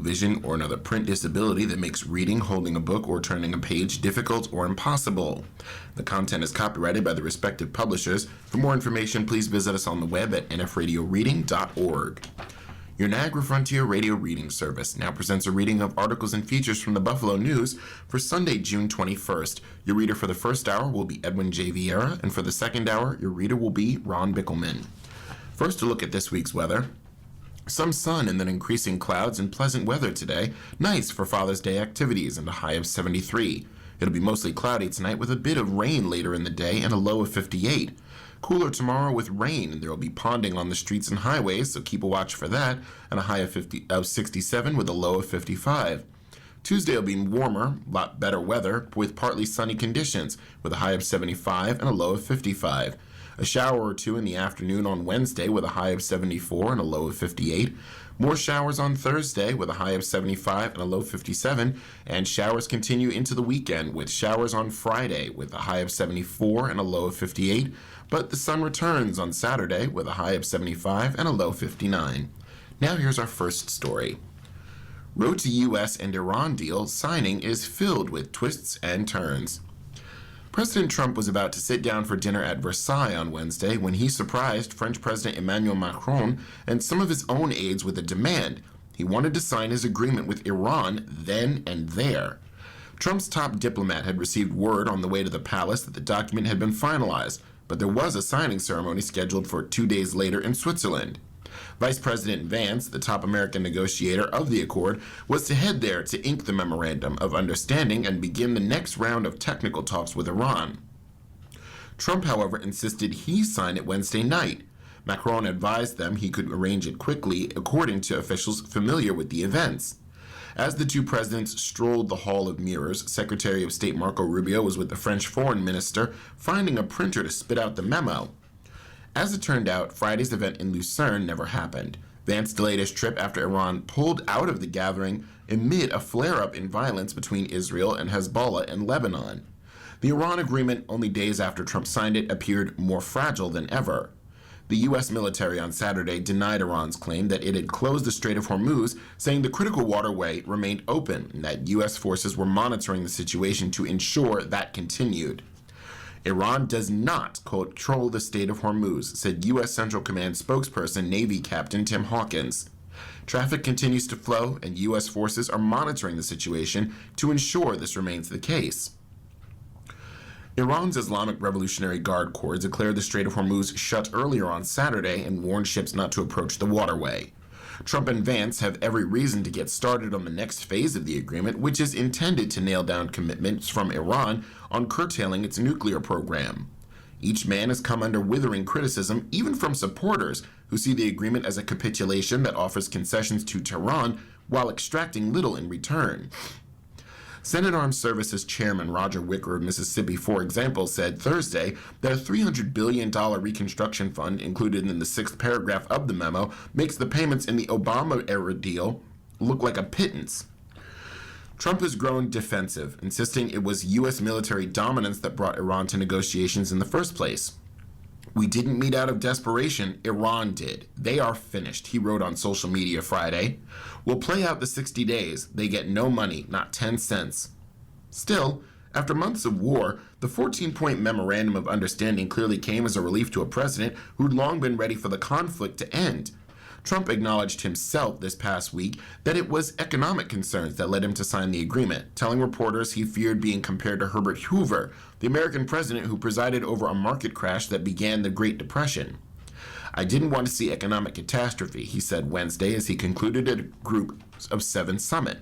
vision, or another print disability that makes reading, holding a book, or turning a page difficult or impossible. The content is copyrighted by the respective publishers. For more information, please visit us on the web at nfradioreading.org. Your Niagara Frontier Radio Reading Service now presents a reading of articles and features from the Buffalo News for Sunday, June 21st. Your reader for the first hour will be Edwin J. Vieira, and for the second hour, your reader will be Ron Bickelman. First, a look at this week's weather. Some sun and then increasing clouds and pleasant weather today. Nice for Father's Day activities and a high of 73. It'll be mostly cloudy tonight with a bit of rain later in the day and a low of 58. Cooler tomorrow with rain, and there will be ponding on the streets and highways, so keep a watch for that, and a high of 67 with a low of 55. Tuesday will be warmer, a lot better weather, with partly sunny conditions, with a high of 75 and a low of 55. A shower or two in the afternoon on Wednesday with a high of 74 and a low of 58. More showers on Thursday with a high of 75 and a low of 57. And showers continue into the weekend with showers on Friday with a high of 74 and a low of 58. But the sun returns on Saturday with a high of 75 and a low of 59. Now here's our first story. Road to U.S. and Iran deal signing is filled with twists and turns. President Trump was about to sit down for dinner at Versailles on Wednesday when he surprised French President Emmanuel Macron and some of his own aides with a demand. He wanted to sign his agreement with Iran then and there. Trump's top diplomat had received word on the way to the palace that the document had been finalized, but there was a signing ceremony scheduled for 2 days later in Switzerland. Vice President Vance, the top American negotiator of the accord, was to head there to ink the Memorandum of Understanding and begin the next round of technical talks with Iran. Trump, however, insisted he sign it Wednesday night. Macron advised them he could arrange it quickly, according to officials familiar with the events. As the two presidents strolled the Hall of Mirrors, Secretary of State Marco Rubio was with the French Foreign Minister, finding a printer to spit out the memo. As it turned out, Friday's event in Lucerne never happened. Vance delayed his trip after Iran pulled out of the gathering amid a flare-up in violence between Israel and Hezbollah in Lebanon. The Iran agreement, only days after Trump signed it, appeared more fragile than ever. The U.S. military on Saturday denied Iran's claim that it had closed the Strait of Hormuz, saying the critical waterway remained open and that U.S. forces were monitoring the situation to ensure that continued. Iran does not control the Strait of Hormuz, said U.S. Central Command spokesperson Navy Captain Tim Hawkins. Traffic continues to flow, and U.S. forces are monitoring the situation to ensure this remains the case. Iran's Islamic Revolutionary Guard Corps declared the Strait of Hormuz shut earlier on Saturday and warned ships not to approach the waterway. Trump and Vance have every reason to get started on the next phase of the agreement, which is intended to nail down commitments from Iran on curtailing its nuclear program. Each man has come under withering criticism, even from supporters who see the agreement as a capitulation that offers concessions to Tehran while extracting little in return. Senate Armed Services Chairman Roger Wicker of Mississippi, for example, said Thursday that a $300 billion reconstruction fund included in the sixth paragraph of the memo makes the payments in the Obama-era deal look like a pittance. Trump has grown defensive, insisting it was U.S. military dominance that brought Iran to negotiations in the first place. "We didn't meet out of desperation, Iran did. They are finished," he wrote on social media Friday. "We'll play out the 60 days. They get no money, not 10 cents. Still, after months of war, the 14-point Memorandum of Understanding clearly came as a relief to a president who'd long been ready for the conflict to end. Trump acknowledged himself this past week that it was economic concerns that led him to sign the agreement, telling reporters he feared being compared to Herbert Hoover, the American president who presided over a market crash that began the Great Depression. "I didn't want to see economic catastrophe," he said Wednesday as he concluded a Group of 7 summit.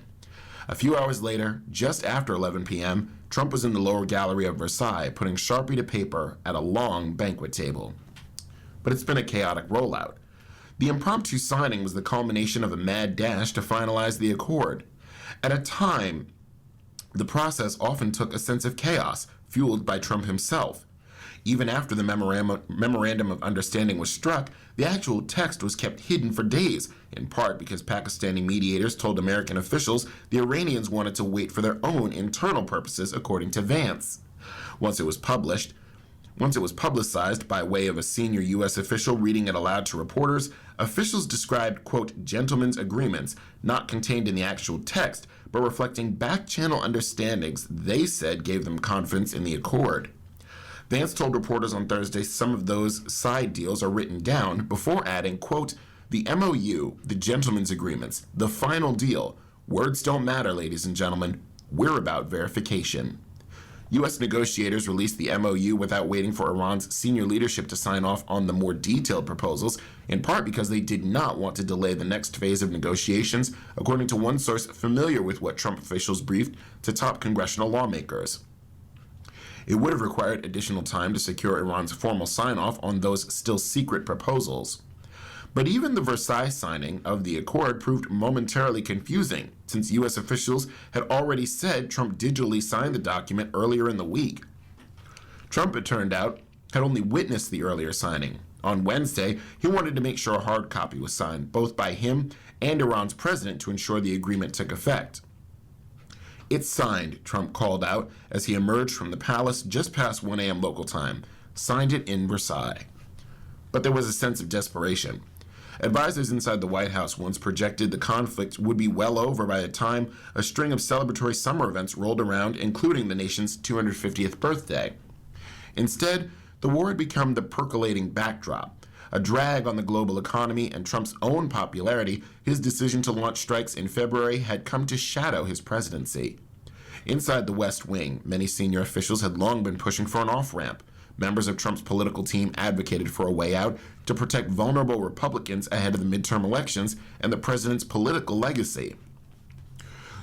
A few hours later, just after 11 p.m., Trump was in the lower gallery of Versailles, putting Sharpie to paper at a long banquet table. But it's been a chaotic rollout. The impromptu signing was the culmination of a mad dash to finalize the accord. At a time, the process often took a sense of chaos, fueled by Trump himself. Even after the Memorandum of Understanding was struck, the actual text was kept hidden for days, in part because Pakistani mediators told American officials the Iranians wanted to wait for their own internal purposes, according to Vance. Once it was published, Once it was publicized by way of a senior U.S. official reading it aloud to reporters, officials described, quote, gentlemen's agreements, not contained in the actual text, but reflecting back-channel understandings they said gave them confidence in the accord. Vance told reporters on Thursday some of those side deals are written down before adding, quote, the MOU, the gentlemen's agreements, the final deal. Words don't matter, ladies and gentlemen. We're about verification. U.S. negotiators released the MOU without waiting for Iran's senior leadership to sign off on the more detailed proposals, in part because they did not want to delay the next phase of negotiations, according to one source familiar with what Trump officials briefed to top congressional lawmakers. It would have required additional time to secure Iran's formal sign-off on those still secret proposals. But even the Versailles signing of the accord proved momentarily confusing, since U.S. officials had already said Trump digitally signed the document earlier in the week. Trump, it turned out, had only witnessed the earlier signing. On Wednesday, he wanted to make sure a hard copy was signed, both by him and Iran's president, to ensure the agreement took effect. It's signed, Trump called out as he emerged from the palace just past 1 a.m. local time. Signed it in Versailles. But there was a sense of desperation. Advisors inside the White House once projected the conflict would be well over by the time a string of celebratory summer events rolled around, including the nation's 250th birthday. Instead, the war had become the percolating backdrop. A drag on the global economy and Trump's own popularity, his decision to launch strikes in February had come to shadow his presidency. Inside the West Wing, many senior officials had long been pushing for an off-ramp. Members of Trump's political team advocated for a way out to protect vulnerable Republicans ahead of the midterm elections and the president's political legacy.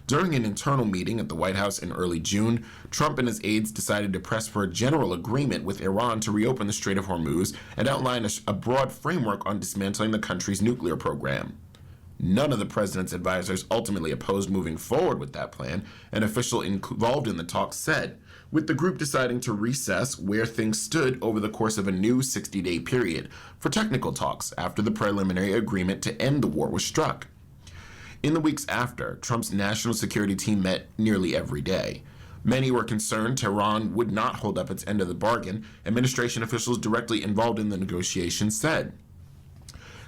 During an internal meeting at the White House in early June, Trump and his aides decided to press for a general agreement with Iran to reopen the Strait of Hormuz and outline a broad framework on dismantling the country's nuclear program. None of the president's advisors ultimately opposed moving forward with that plan, an official involved in the talks said, with the group deciding to recess where things stood over the course of a new 60-day period for technical talks after the preliminary agreement to end the war was struck. In the weeks after, Trump's national security team met nearly every day. Many were concerned Tehran would not hold up its end of the bargain, administration officials directly involved in the negotiations said.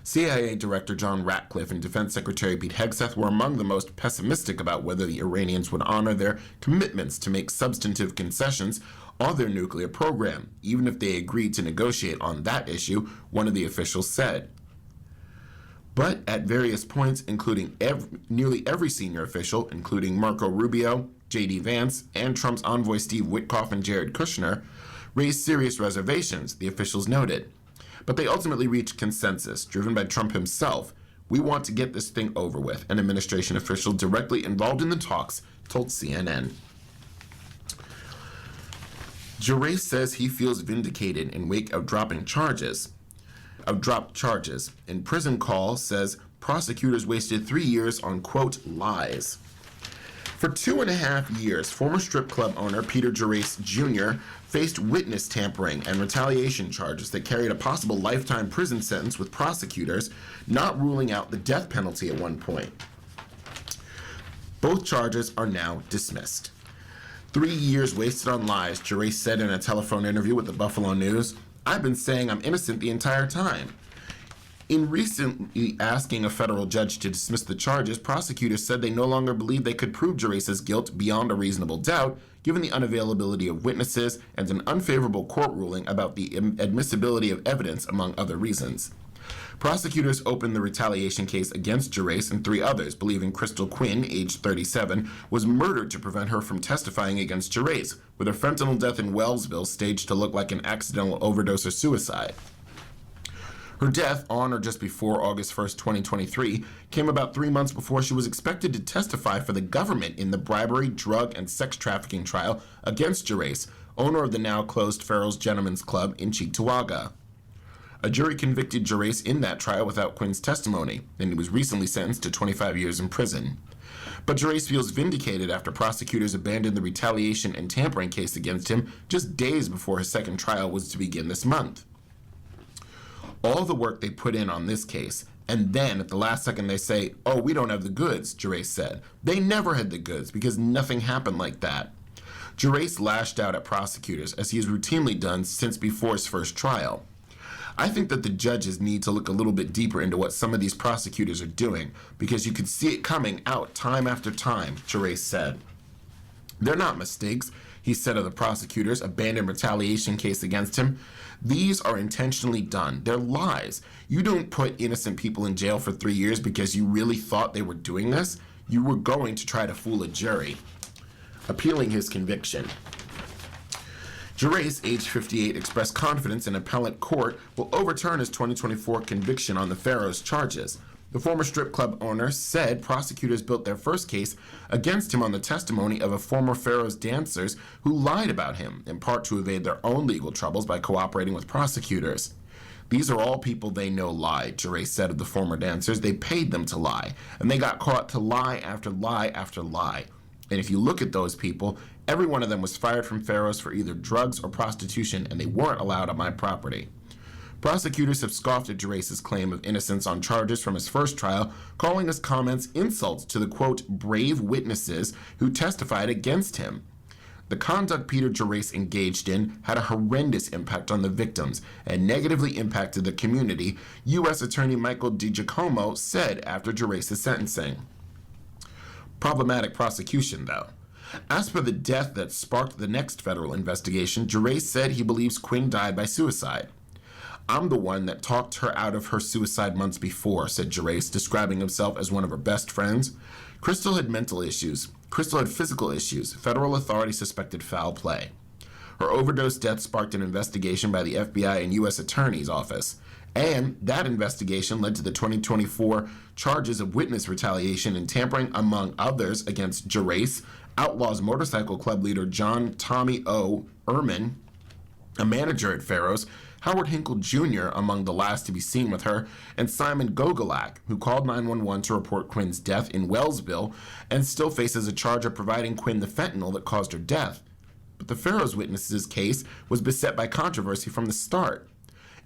CIA Director John Ratcliffe and Defense Secretary Pete Hegseth were among the most pessimistic about whether the Iranians would honor their commitments to make substantive concessions on their nuclear program, even if they agreed to negotiate on that issue, one of the officials said. But at various points, including nearly every senior official, including Marco Rubio, J.D. Vance, and Trump's envoy Steve Witkoff and Jared Kushner, raised serious reservations, the officials noted. But they ultimately reached consensus, driven by Trump himself. We want to get this thing over with, an administration official directly involved in the talks told CNN. Gerace says he feels vindicated in wake of dropped charges. In prison call says prosecutors wasted 3 years on, quote, lies. For 2.5 years, former strip club owner Peter Gerace Jr. faced witness tampering and retaliation charges that carried a possible lifetime prison sentence, with prosecutors not ruling out the death penalty at one point. Both charges are now dismissed. 3 years wasted on lies, Gerace said in a telephone interview with the Buffalo News. I've been saying I'm innocent the entire time. In recently asking a federal judge to dismiss the charges, prosecutors said they no longer believe they could prove Gerace's guilt beyond a reasonable doubt, given the unavailability of witnesses and an unfavorable court ruling about the admissibility of evidence, among other reasons. Prosecutors opened the retaliation case against Gerace and 3 others, believing Crystal Quinn, age 37, was murdered to prevent her from testifying against Gerace, with her fentanyl death in Wellsville staged to look like an accidental overdose or suicide. Her death on or just before August 1st, 2023, came about 3 months before she was expected to testify for the government in the bribery, drug, and sex trafficking trial against Gerace, owner of the now-closed Farrell's Gentlemen's Club in Cheektowaga. A jury convicted Gerace in that trial without Quinn's testimony, and he was recently sentenced to 25 years in prison. But Gerace feels vindicated after prosecutors abandoned the retaliation and tampering case against him just days before his second trial was to begin this month. All the work they put in on this case, and then at the last second they say, we don't have the goods, Gerace said. They never had the goods because nothing happened like that. Gerace lashed out at prosecutors, as he has routinely done since before his first trial. I think that the judges need to look a little bit deeper into what some of these prosecutors are doing, because you can see it coming out time after time, Gerace said. They're not mistakes, he said of the prosecutor's abandoned retaliation case against him. These are intentionally done. They're lies. You don't put innocent people in jail for 3 years because you really thought they were doing this. You were going to try to fool a jury. Appealing his conviction. Gerace, age 58, expressed confidence an appellate court will overturn his 2024 conviction on the Pharaohs charges. The former strip club owner said prosecutors built their first case against him on the testimony of a former Pharaohs dancers who lied about him, in part to evade their own legal troubles by cooperating with prosecutors. These are all people they know lied, Gerace said of the former dancers. They paid them to lie, and they got caught to lie after lie after lie. And if you look at those people, every one of them was fired from Pharaohs for either drugs or prostitution, and they weren't allowed on my property. Prosecutors have scoffed at Gerace's claim of innocence on charges from his first trial, calling his comments insults to the, quote, brave witnesses who testified against him. The conduct Peter Gerace engaged in had a horrendous impact on the victims and negatively impacted the community, U.S. Attorney Michael DiGiacomo said after Gerace's sentencing. Problematic prosecution, though. As for the death that sparked the next federal investigation, Gerace said he believes Quinn died by suicide. I'm the one that talked her out of her suicide months before, said Gerace, describing himself as one of her best friends. Crystal had mental issues. Crystal had physical issues. Federal authorities suspected foul play. Her overdose death sparked an investigation by the FBI and U.S. Attorney's Office. And that investigation led to the 2024 charges of witness retaliation and tampering, among others, against Gerace, Outlaws Motorcycle Club leader John Tommy O. Ehrman, a manager at Pharaohs, Howard Hinkle Jr., among the last to be seen with her, and Simon Gogolak, who called 911 to report Quinn's death in Wellsville and still faces a charge of providing Quinn the fentanyl that caused her death. But the Pharaohs witnesses' case was beset by controversy from the start.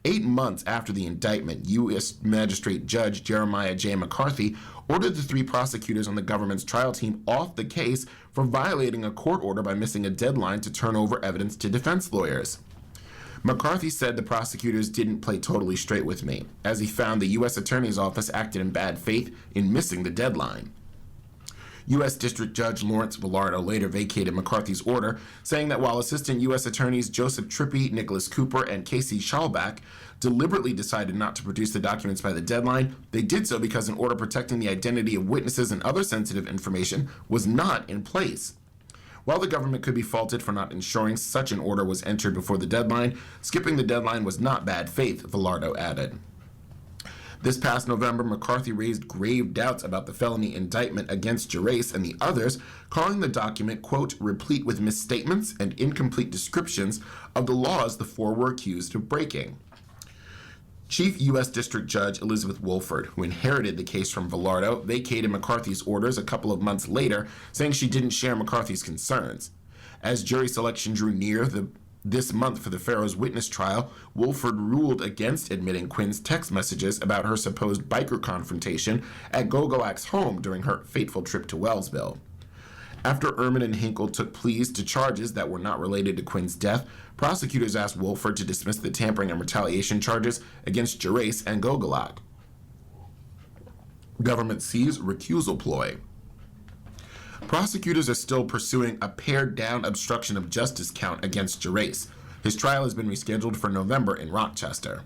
8 months after the indictment, U.S. Magistrate Judge Jeremiah J. McCarthy ordered the 3 prosecutors on the government's trial team off the case for violating a court order by missing a deadline to turn over evidence to defense lawyers. McCarthy said the prosecutors didn't play totally straight with me, as he found the U.S. Attorney's Office acted in bad faith in missing the deadline. U.S. District Judge Lawrence Villardo later vacated McCarthy's order, saying that while Assistant U.S. Attorneys Joseph Trippi, Nicholas Cooper, and Casey Schallbach deliberately decided not to produce the documents by the deadline, they did so because an order protecting the identity of witnesses and other sensitive information was not in place. While the government could be faulted for not ensuring such an order was entered before the deadline, skipping the deadline was not bad faith, Villardo added. This past November, McCarthy raised grave doubts about the felony indictment against Gerace and the others, calling the document, quote, replete with misstatements and incomplete descriptions of the laws the 4 were accused of breaking. Chief U.S. District Judge Elizabeth Wolford, who inherited the case from Villardo, vacated McCarthy's orders a couple of months later, saying she didn't share McCarthy's concerns. As jury selection drew near this month for the Pharaohs witness trial, Wolford ruled against admitting Quinn's text messages about her supposed biker confrontation at Gogolak's home during her fateful trip to Wellsville. After Ehrman and Hinkle took pleas to charges that were not related to Quinn's death, prosecutors asked Wolford to dismiss the tampering and retaliation charges against Gerace and Gogolak. Government sees recusal ploy. Prosecutors are still pursuing a pared-down obstruction of justice count against Gerace. His trial has been rescheduled for November in Rochester.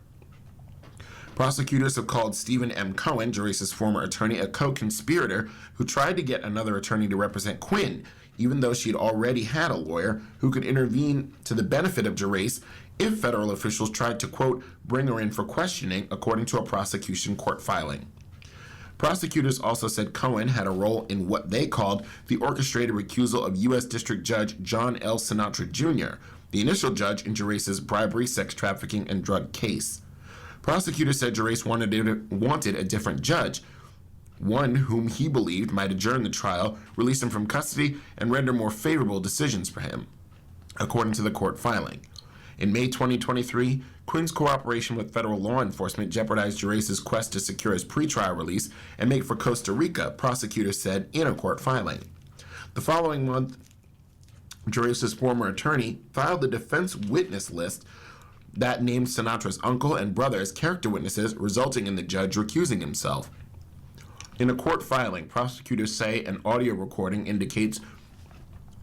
Prosecutors have called Stephen M. Cohen, Gerace's former attorney, a co-conspirator who tried to get another attorney to represent Quinn, even though she had already had a lawyer who could intervene to the benefit of Gerace if federal officials tried to, quote, bring her in for questioning, according to a prosecution court filing. Prosecutors also said Cohen had a role in what they called the orchestrated recusal of U.S. District Judge John L. Sinatra Jr., the initial judge in Gerace's bribery, sex trafficking, and drug case. Prosecutors said Gerace wanted a different judge, one whom he believed might adjourn the trial, release him from custody, and render more favorable decisions for him, according to the court filing. In May 2023, Quinn's cooperation with federal law enforcement jeopardized Gerace's quest to secure his pretrial release and make for Costa Rica, prosecutors said in a court filing. The following month, Gerace's former attorney filed the defense witness list that named Sinatra's uncle and brother as character witnesses, resulting in the judge recusing himself. In a court filing, prosecutors say an audio recording indicates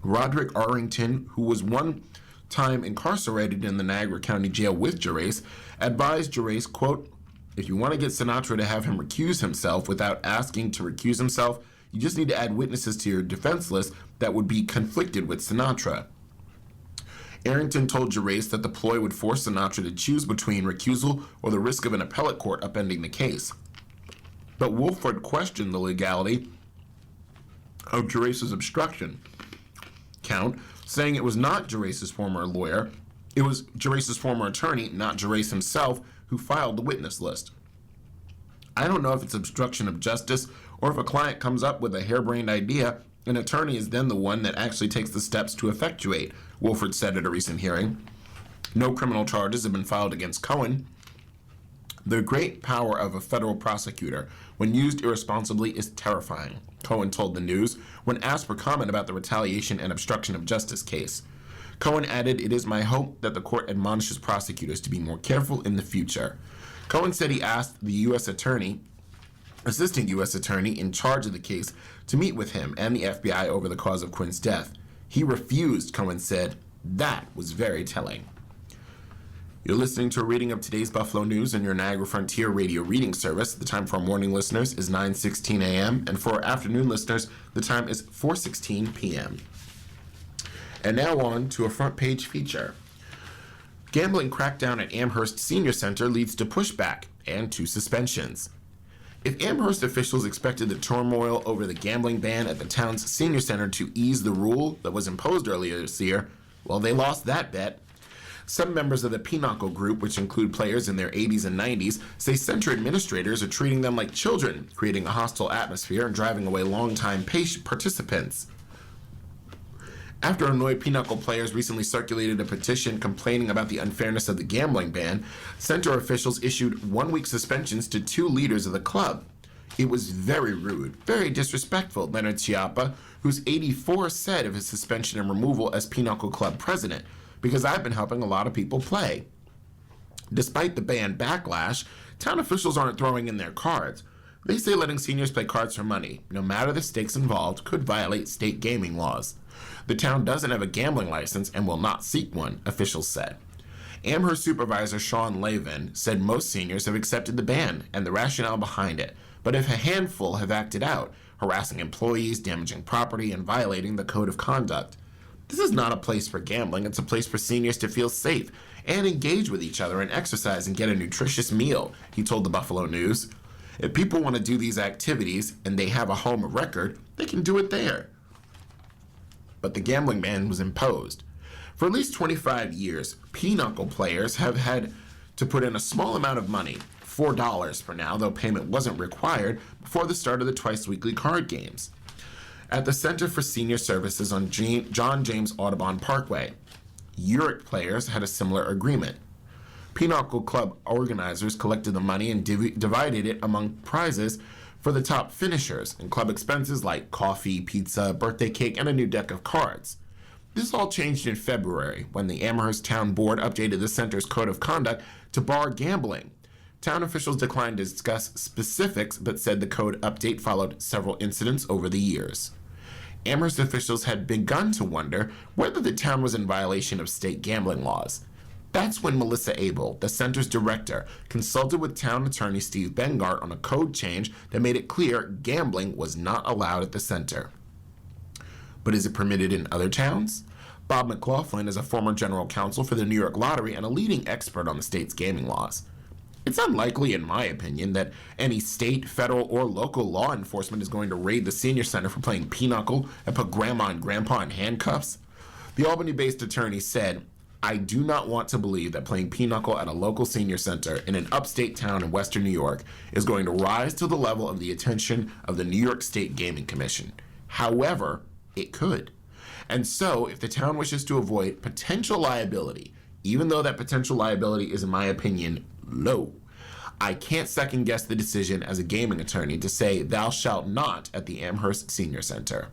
Roderick Arrington, who was one time incarcerated in the Niagara County Jail with Gerace, advised Gerace, quote, "If you want to get Sinatra to have him recuse himself without asking to recuse himself, you just need to add witnesses to your defense list that would be conflicted with Sinatra." Arrington told Gerace that the ploy would force Sinatra to choose between recusal or the risk of an appellate court upending the case. But Wolford questioned the legality of Gerace's obstruction count, saying it was not Gerace's former lawyer, it was Gerace's former attorney, not Gerace himself, who filed the witness list. "I don't know if it's obstruction of justice or if a client comes up with a harebrained idea, an attorney is then the one that actually takes the steps to effectuate," Wolford said at a recent hearing. No criminal charges have been filed against Cohen. "The great power of a federal prosecutor, when used irresponsibly, is terrifying," Cohen told the News when asked for comment about the retaliation and obstruction of justice case. Cohen added, "It is my hope that the court admonishes prosecutors to be more careful in the future." Cohen said he asked the assistant U.S. attorney in charge of the case to meet with him and the FBI over the cause of Quinn's death. He refused, Cohen said. "That was very telling." You're listening to a reading of today's Buffalo News on your Niagara Frontier Radio reading service. The time for our morning listeners is 9:16 a.m., and for our afternoon listeners, the time is 4:16 p.m. And now on to a front page feature. Gambling crackdown at Amherst Senior Center leads to pushback and to suspensions. If Amherst officials expected the turmoil over the gambling ban at the town's senior center to ease the rule that was imposed earlier this year, well, they lost that bet. Some members of the Pinochle group, which include players in their 80s and 90s, say center administrators are treating them like children, creating a hostile atmosphere and driving away longtime participants. After annoyed Pinochle players recently circulated a petition complaining about the unfairness of the gambling ban, center officials issued one-week suspensions to 2 leaders of the club. "It was very rude, very disrespectful," Leonard Chiappa, who's 84, said of his suspension and removal as Pinochle Club president, "because I've been helping a lot of people play." Despite the ban backlash, town officials aren't throwing in their cards. They say letting seniors play cards for money, no matter the stakes involved, could violate state gaming laws. The town doesn't have a gambling license and will not seek one, officials said. Amherst supervisor Sean Lavin said most seniors have accepted the ban and the rationale behind it, but if a handful have acted out, harassing employees, damaging property, and violating the code of conduct. This is not a place for gambling, it's a place for seniors to feel safe and engage with each other and exercise and get a nutritious meal, he told the Buffalo News. If people want to do these activities and they have a home of record, they can do it there. But the gambling ban was imposed. For at least 25 years, Pinochle players have had to put in a small amount of money, $4 for now, though payment wasn't required, before the start of the twice-weekly card games. At the Center for Senior Services on John James Audubon Parkway, Uric players had a similar agreement. Pinochle Club organizers collected the money and divided it among prizes for the top finishers and club expenses like coffee, pizza, birthday cake, and a new deck of cards. This all changed in February when the Amherst Town Board updated the center's code of conduct to bar gambling. Town officials declined to discuss specifics but said the code update followed several incidents over the years. Amherst officials had begun to wonder whether the town was in violation of state gambling laws. That's when Melissa Abel, the center's director, consulted with town attorney Steve Bengart on a code change that made it clear gambling was not allowed at the center. But is it permitted in other towns? Bob McLaughlin is a former general counsel for the New York Lottery and a leading expert on the state's gaming laws. It's unlikely, in my opinion, that any state, federal, or local law enforcement is going to raid the senior center for playing Pinochle and put Grandma and Grandpa in handcuffs. The Albany-based attorney said, "I do not want to believe that playing Pinochle at a local senior center in an upstate town in western New York is going to rise to the level of the attention of the New York State Gaming Commission. However, it could. And so, if the town wishes to avoid potential liability, even though that potential liability is, in my opinion, low, I can't second guess the decision as a gaming attorney to say thou shalt not at the Amherst Senior Center."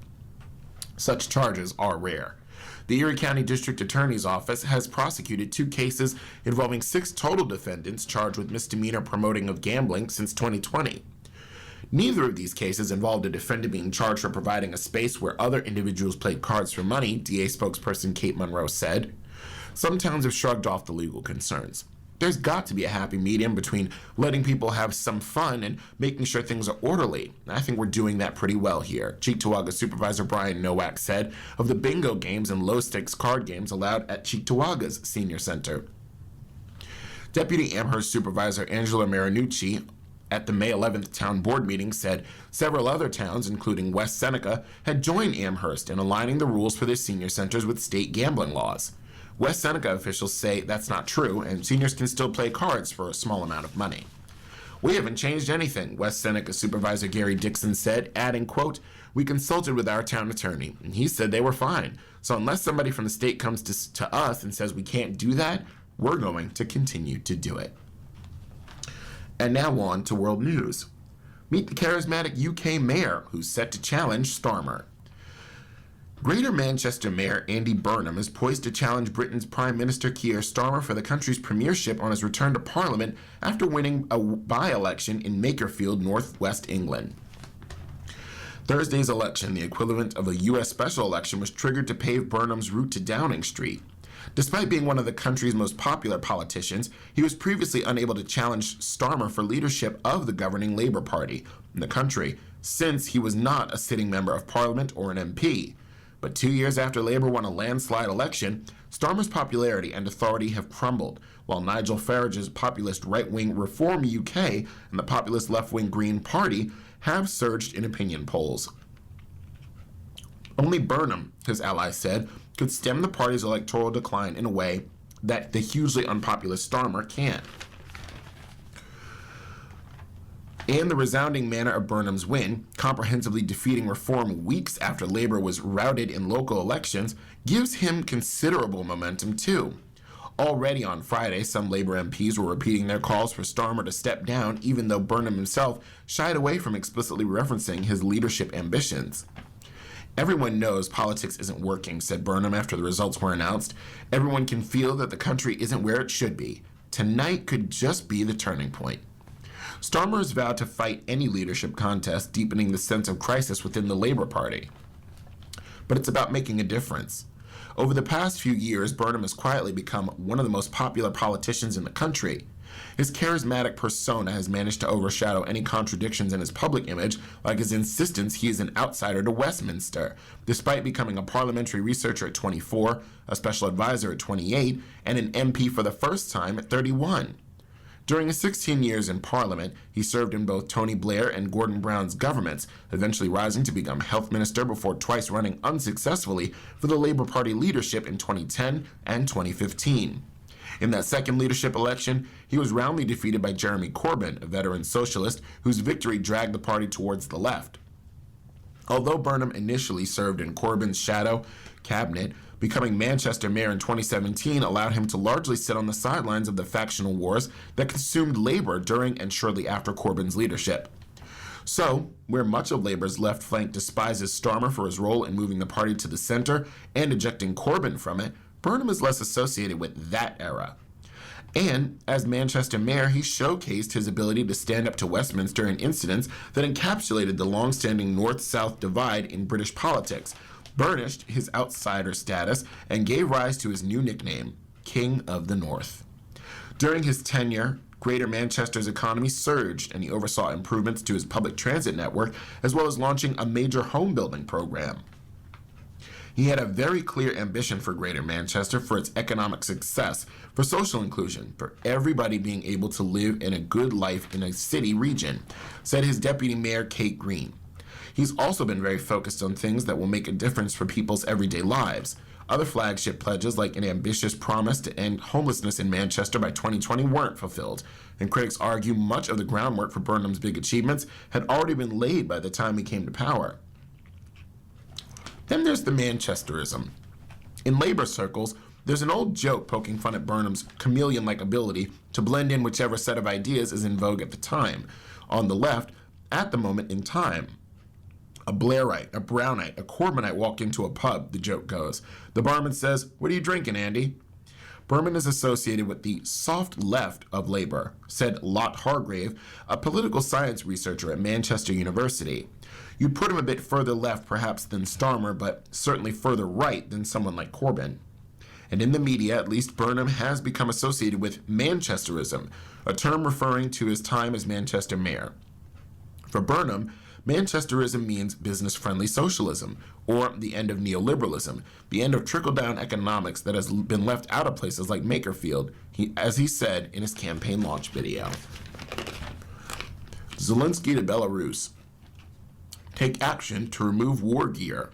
Such charges are rare. The Erie County District Attorney's Office has prosecuted 2 cases involving 6 total defendants charged with misdemeanor promoting of gambling since 2020. Neither of these cases involved a defendant being charged for providing a space where other individuals played cards for money, DA spokesperson Kate Monroe said. Some towns have shrugged off the legal concerns. There's got to be a happy medium between letting people have some fun and making sure things are orderly. I think we're doing that pretty well here, Cheektowaga Supervisor Brian Nowak said of the bingo games and low-stakes card games allowed at Cheektowaga's Senior Center. Deputy Amherst Supervisor Angela Marinucci at the May 11th town board meeting said several other towns, including West Seneca, had joined Amherst in aligning the rules for their senior centers with state gambling laws. West Seneca officials say that's not true, and seniors can still play cards for a small amount of money. We haven't changed anything, West Seneca Supervisor Gary Dixon said, adding, quote, "We consulted with our town attorney, and he said they were fine. So unless somebody from the state comes to us and says we can't do that, we're going to continue to do it." And now on to world news. Meet the charismatic UK mayor who's set to challenge Starmer. Greater Manchester Mayor Andy Burnham is poised to challenge Britain's Prime Minister Keir Starmer for the country's premiership on his return to Parliament after winning a by-election in Makerfield, northwest England. Thursday's election, the equivalent of a U.S. special election, was triggered to pave Burnham's route to Downing Street. Despite being one of the country's most popular politicians, he was previously unable to challenge Starmer for leadership of the governing Labour Party in the country, since he was not a sitting member of Parliament or an MP. But 2 years after Labour won a landslide election, Starmer's popularity and authority have crumbled, while Nigel Farage's populist right-wing Reform UK and the populist left-wing Green Party have surged in opinion polls. Only Burnham, his allies said, could stem the party's electoral decline in a way that the hugely unpopular Starmer can't. And the resounding manner of Burnham's win, comprehensively defeating Reform weeks after Labour was routed in local elections, gives him considerable momentum too. Already on Friday, some Labour MPs were repeating their calls for Starmer to step down, even though Burnham himself shied away from explicitly referencing his leadership ambitions. "Everyone knows politics isn't working," said Burnham after the results were announced. "Everyone can feel that the country isn't where it should be. Tonight could just be the turning point." Starmer has vowed to fight any leadership contest, deepening the sense of crisis within the Labour Party. But it's about making a difference. Over the past few years, Burnham has quietly become one of the most popular politicians in the country. His charismatic persona has managed to overshadow any contradictions in his public image, like his insistence he is an outsider to Westminster, despite becoming a parliamentary researcher at 24, a special advisor at 28, and an MP for the first time at 31. During his 16 years in Parliament, he served in both Tony Blair and Gordon Brown's governments, eventually rising to become health minister before twice running unsuccessfully for the Labour Party leadership in 2010 and 2015. In that second leadership election, he was roundly defeated by Jeremy Corbyn, a veteran socialist whose victory dragged the party towards the left. Although Burnham initially served in Corbyn's shadow cabinet, becoming Manchester mayor in 2017 allowed him to largely sit on the sidelines of the factional wars that consumed Labour during and shortly after Corbyn's leadership. So, where much of Labour's left flank despises Starmer for his role in moving the party to the center and ejecting Corbyn from it, Burnham is less associated with that era. And, as Manchester mayor, he showcased his ability to stand up to Westminster in incidents that encapsulated the long-standing North-South divide in British politics, burnished his outsider status, and gave rise to his new nickname, King of the North. During his tenure, Greater Manchester's economy surged, and he oversaw improvements to his public transit network, as well as launching a major home building program. He had a very clear ambition for Greater Manchester, for its economic success, for social inclusion, for everybody being able to live in a good life in a city region, said his deputy mayor, Kate Green. He's also been very focused on things that will make a difference for people's everyday lives. Other flagship pledges, like an ambitious promise to end homelessness in Manchester by 2020, weren't fulfilled, and critics argue much of the groundwork for Burnham's big achievements had already been laid by the time he came to power. Then there's the Manchesterism. In Labour circles, there's an old joke poking fun at Burnham's chameleon-like ability to blend in whichever set of ideas is in vogue at the time, on the left, at the moment in time. A Blairite, a Brownite, a Corbynite walk into a pub, the joke goes. The barman says, "What are you drinking, Andy?" Berman is associated with the soft left of Labour, said Lot Hargrave, a political science researcher at Manchester University. You'd put him a bit further left perhaps than Starmer, but certainly further right than someone like Corbyn. And in the media, at least, Burnham has become associated with Manchesterism, a term referring to his time as Manchester mayor. For Burnham, Manchesterism means business-friendly socialism, or the end of neoliberalism, the end of trickle-down economics that has been left out of places like Makerfield, as he said in his campaign launch video. Zelensky to Belarus. Take action to remove war gear.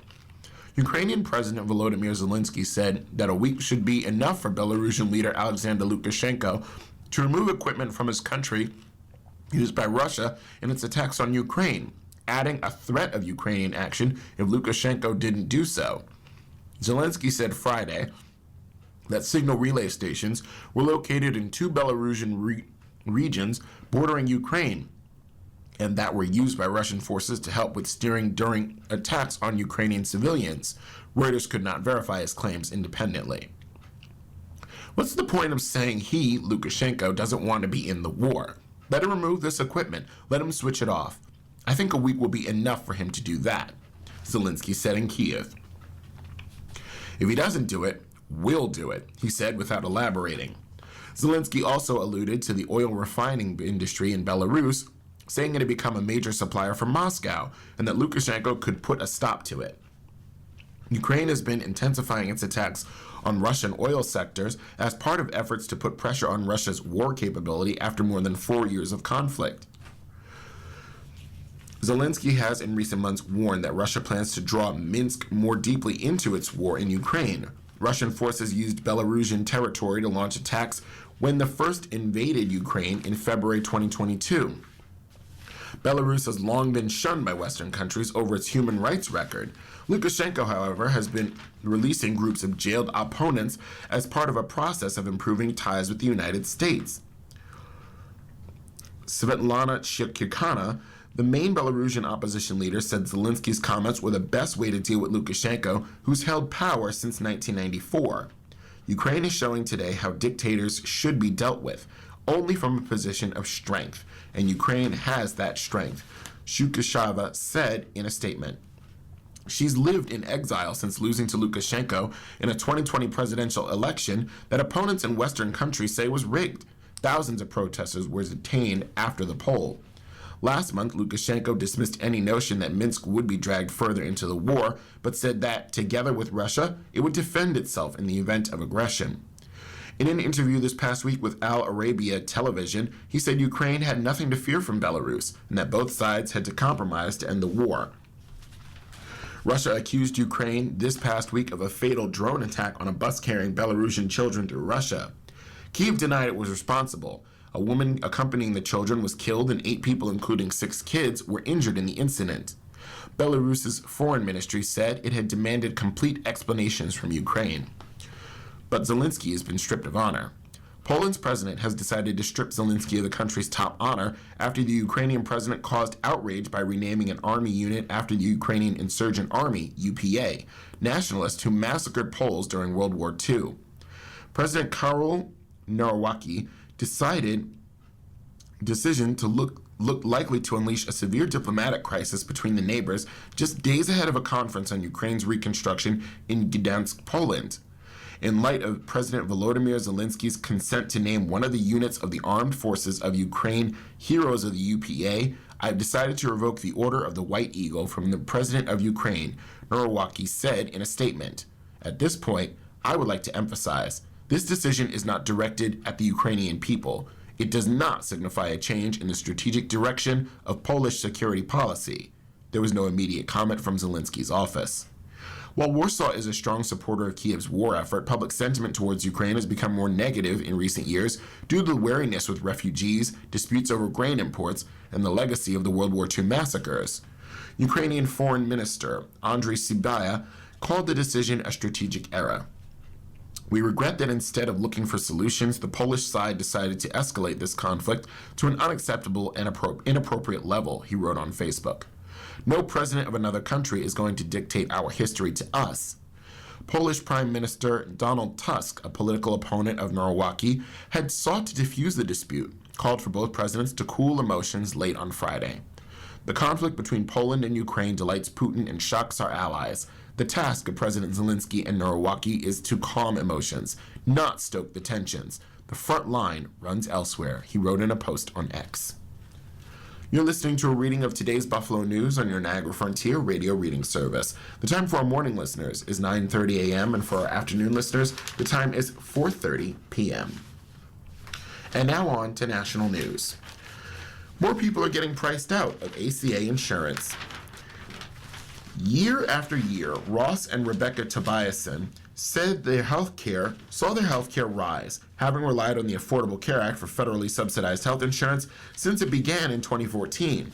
Ukrainian President Volodymyr Zelensky said that a week should be enough for Belarusian leader Alexander Lukashenko to remove equipment from his country used by Russia in its attacks on Ukraine, adding a threat of Ukrainian action if Lukashenko didn't do so. Zelensky said Friday that signal relay stations were located in two Belarusian regions bordering Ukraine, and that were used by Russian forces to help with steering during attacks on Ukrainian civilians. Reuters could not verify his claims independently. What's the point of saying he, Lukashenko, doesn't want to be in the war? Let him remove this equipment. Let him switch it off. I think a week will be enough for him to do that, Zelensky said in Kiev. If he doesn't do it, we'll do it, he said without elaborating. Zelensky also alluded to the oil refining industry in Belarus, saying it had become a major supplier for Moscow and that Lukashenko could put a stop to it. Ukraine has been intensifying its attacks on Russian oil sectors as part of efforts to put pressure on Russia's war capability after more than 4 years of conflict. Zelensky has in recent months warned that Russia plans to draw Minsk more deeply into its war in Ukraine. Russian forces used Belarusian territory to launch attacks when they first invaded Ukraine in February 2022. Belarus has long been shunned by Western countries over its human rights record. Lukashenko, however, has been releasing groups of jailed opponents as part of a process of improving ties with the United States. Svetlana Tsikhanouskaya, the main Belarusian opposition leader, said Zelensky's comments were the best way to deal with Lukashenko, who's held power since 1994. Ukraine is showing today how dictators should be dealt with, only from a position of strength, and Ukraine has that strength, Shukashava said in a statement. She's lived in exile since losing to Lukashenko in a 2020 presidential election that opponents in Western countries say was rigged. Thousands of protesters were detained after the poll. Last month, Lukashenko dismissed any notion that Minsk would be dragged further into the war, but said that, together with Russia, it would defend itself in the event of aggression. In an interview this past week with Al Arabiya Television, he said Ukraine had nothing to fear from Belarus, and that both sides had to compromise to end the war. Russia accused Ukraine this past week of a fatal drone attack on a bus carrying Belarusian children to Russia. Kyiv denied it was responsible. A woman accompanying the children was killed and 8 people, including 6 kids, were injured in the incident. Belarus's foreign ministry said it had demanded complete explanations from Ukraine. But Zelensky has been stripped of honor. Poland's president has decided to strip Zelensky of the country's top honor after the Ukrainian president caused outrage by renaming an army unit after the Ukrainian Insurgent Army, UPA, nationalists who massacred Poles during World War II. President Karol Nawrocki decision to look likely to unleash a severe diplomatic crisis between the neighbors just days ahead of a conference on Ukraine's reconstruction in Gdansk, Poland. In light of President Volodymyr Zelensky's consent to name one of the units of the armed forces of Ukraine heroes of the UPA, I've decided to revoke the Order of the White Eagle from the President of Ukraine, Nawrocki said in a statement. At this point, I would like to emphasize, this decision is not directed at the Ukrainian people. It does not signify a change in the strategic direction of Polish security policy. There was no immediate comment from Zelensky's office. While Warsaw is a strong supporter of Kiev's war effort, public sentiment towards Ukraine has become more negative in recent years due to the wariness with refugees, disputes over grain imports, and the legacy of the World War II massacres. Ukrainian Foreign Minister Andriy Sybiha called the decision a strategic error. We regret that instead of looking for solutions, the Polish side decided to escalate this conflict to an unacceptable and inappropriate level, he wrote on Facebook. No president of another country is going to dictate our history to us. Polish Prime Minister Donald Tusk, a political opponent of Nowacki, had sought to defuse the dispute, called for both presidents to cool emotions late on Friday. The conflict between Poland and Ukraine delights Putin and shocks our allies. The task of President Zelensky and Nowacki is to calm emotions, not stoke the tensions. The front line runs elsewhere, he wrote in a post on X. You're listening to a reading of today's Buffalo News on your Niagara Frontier radio reading service. The time for our morning listeners is 9:30 a.m., and for our afternoon listeners, the time is 4:30 p.m. And now on to national news. More people are getting priced out of ACA insurance. Year after year, Ross and Rebecca Tobiasen said saw their health care rise, having relied on the Affordable Care Act for federally subsidized health insurance since it began in 2014.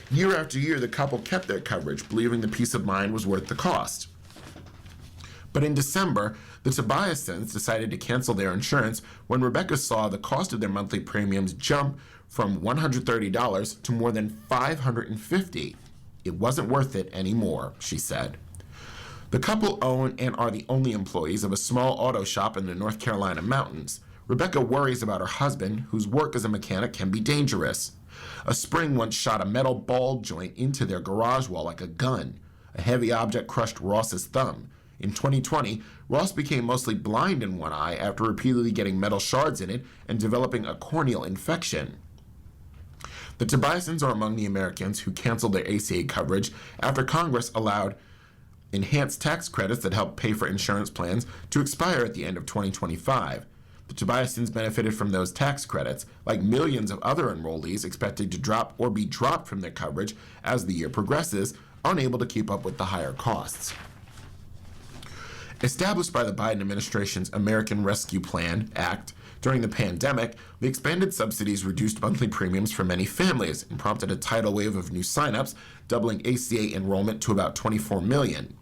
Year after year, the couple kept their coverage, believing the peace of mind was worth the cost. But in December, the Tobiasens decided to cancel their insurance when Rebecca saw the cost of their monthly premiums jump from $130 to more than $550. It wasn't worth it anymore, she said. The couple own and are the only employees of a small auto shop in the North Carolina mountains. Rebecca worries about her husband, whose work as a mechanic can be dangerous. A spring once shot a metal ball joint into their garage wall like a gun. A heavy object crushed Ross's thumb. In 2020, Ross became mostly blind in one eye after repeatedly getting metal shards in it and developing a corneal infection. The Tobiasens are among the Americans who canceled their ACA coverage after Congress allowed enhanced tax credits that help pay for insurance plans to expire at the end of 2025. The Tobiasens benefited from those tax credits, like millions of other enrollees expected to drop or be dropped from their coverage as the year progresses, unable to keep up with the higher costs. Established by the Biden administration's American Rescue Plan Act during the pandemic, the expanded subsidies reduced monthly premiums for many families and prompted a tidal wave of new signups, doubling ACA enrollment to about 24 million.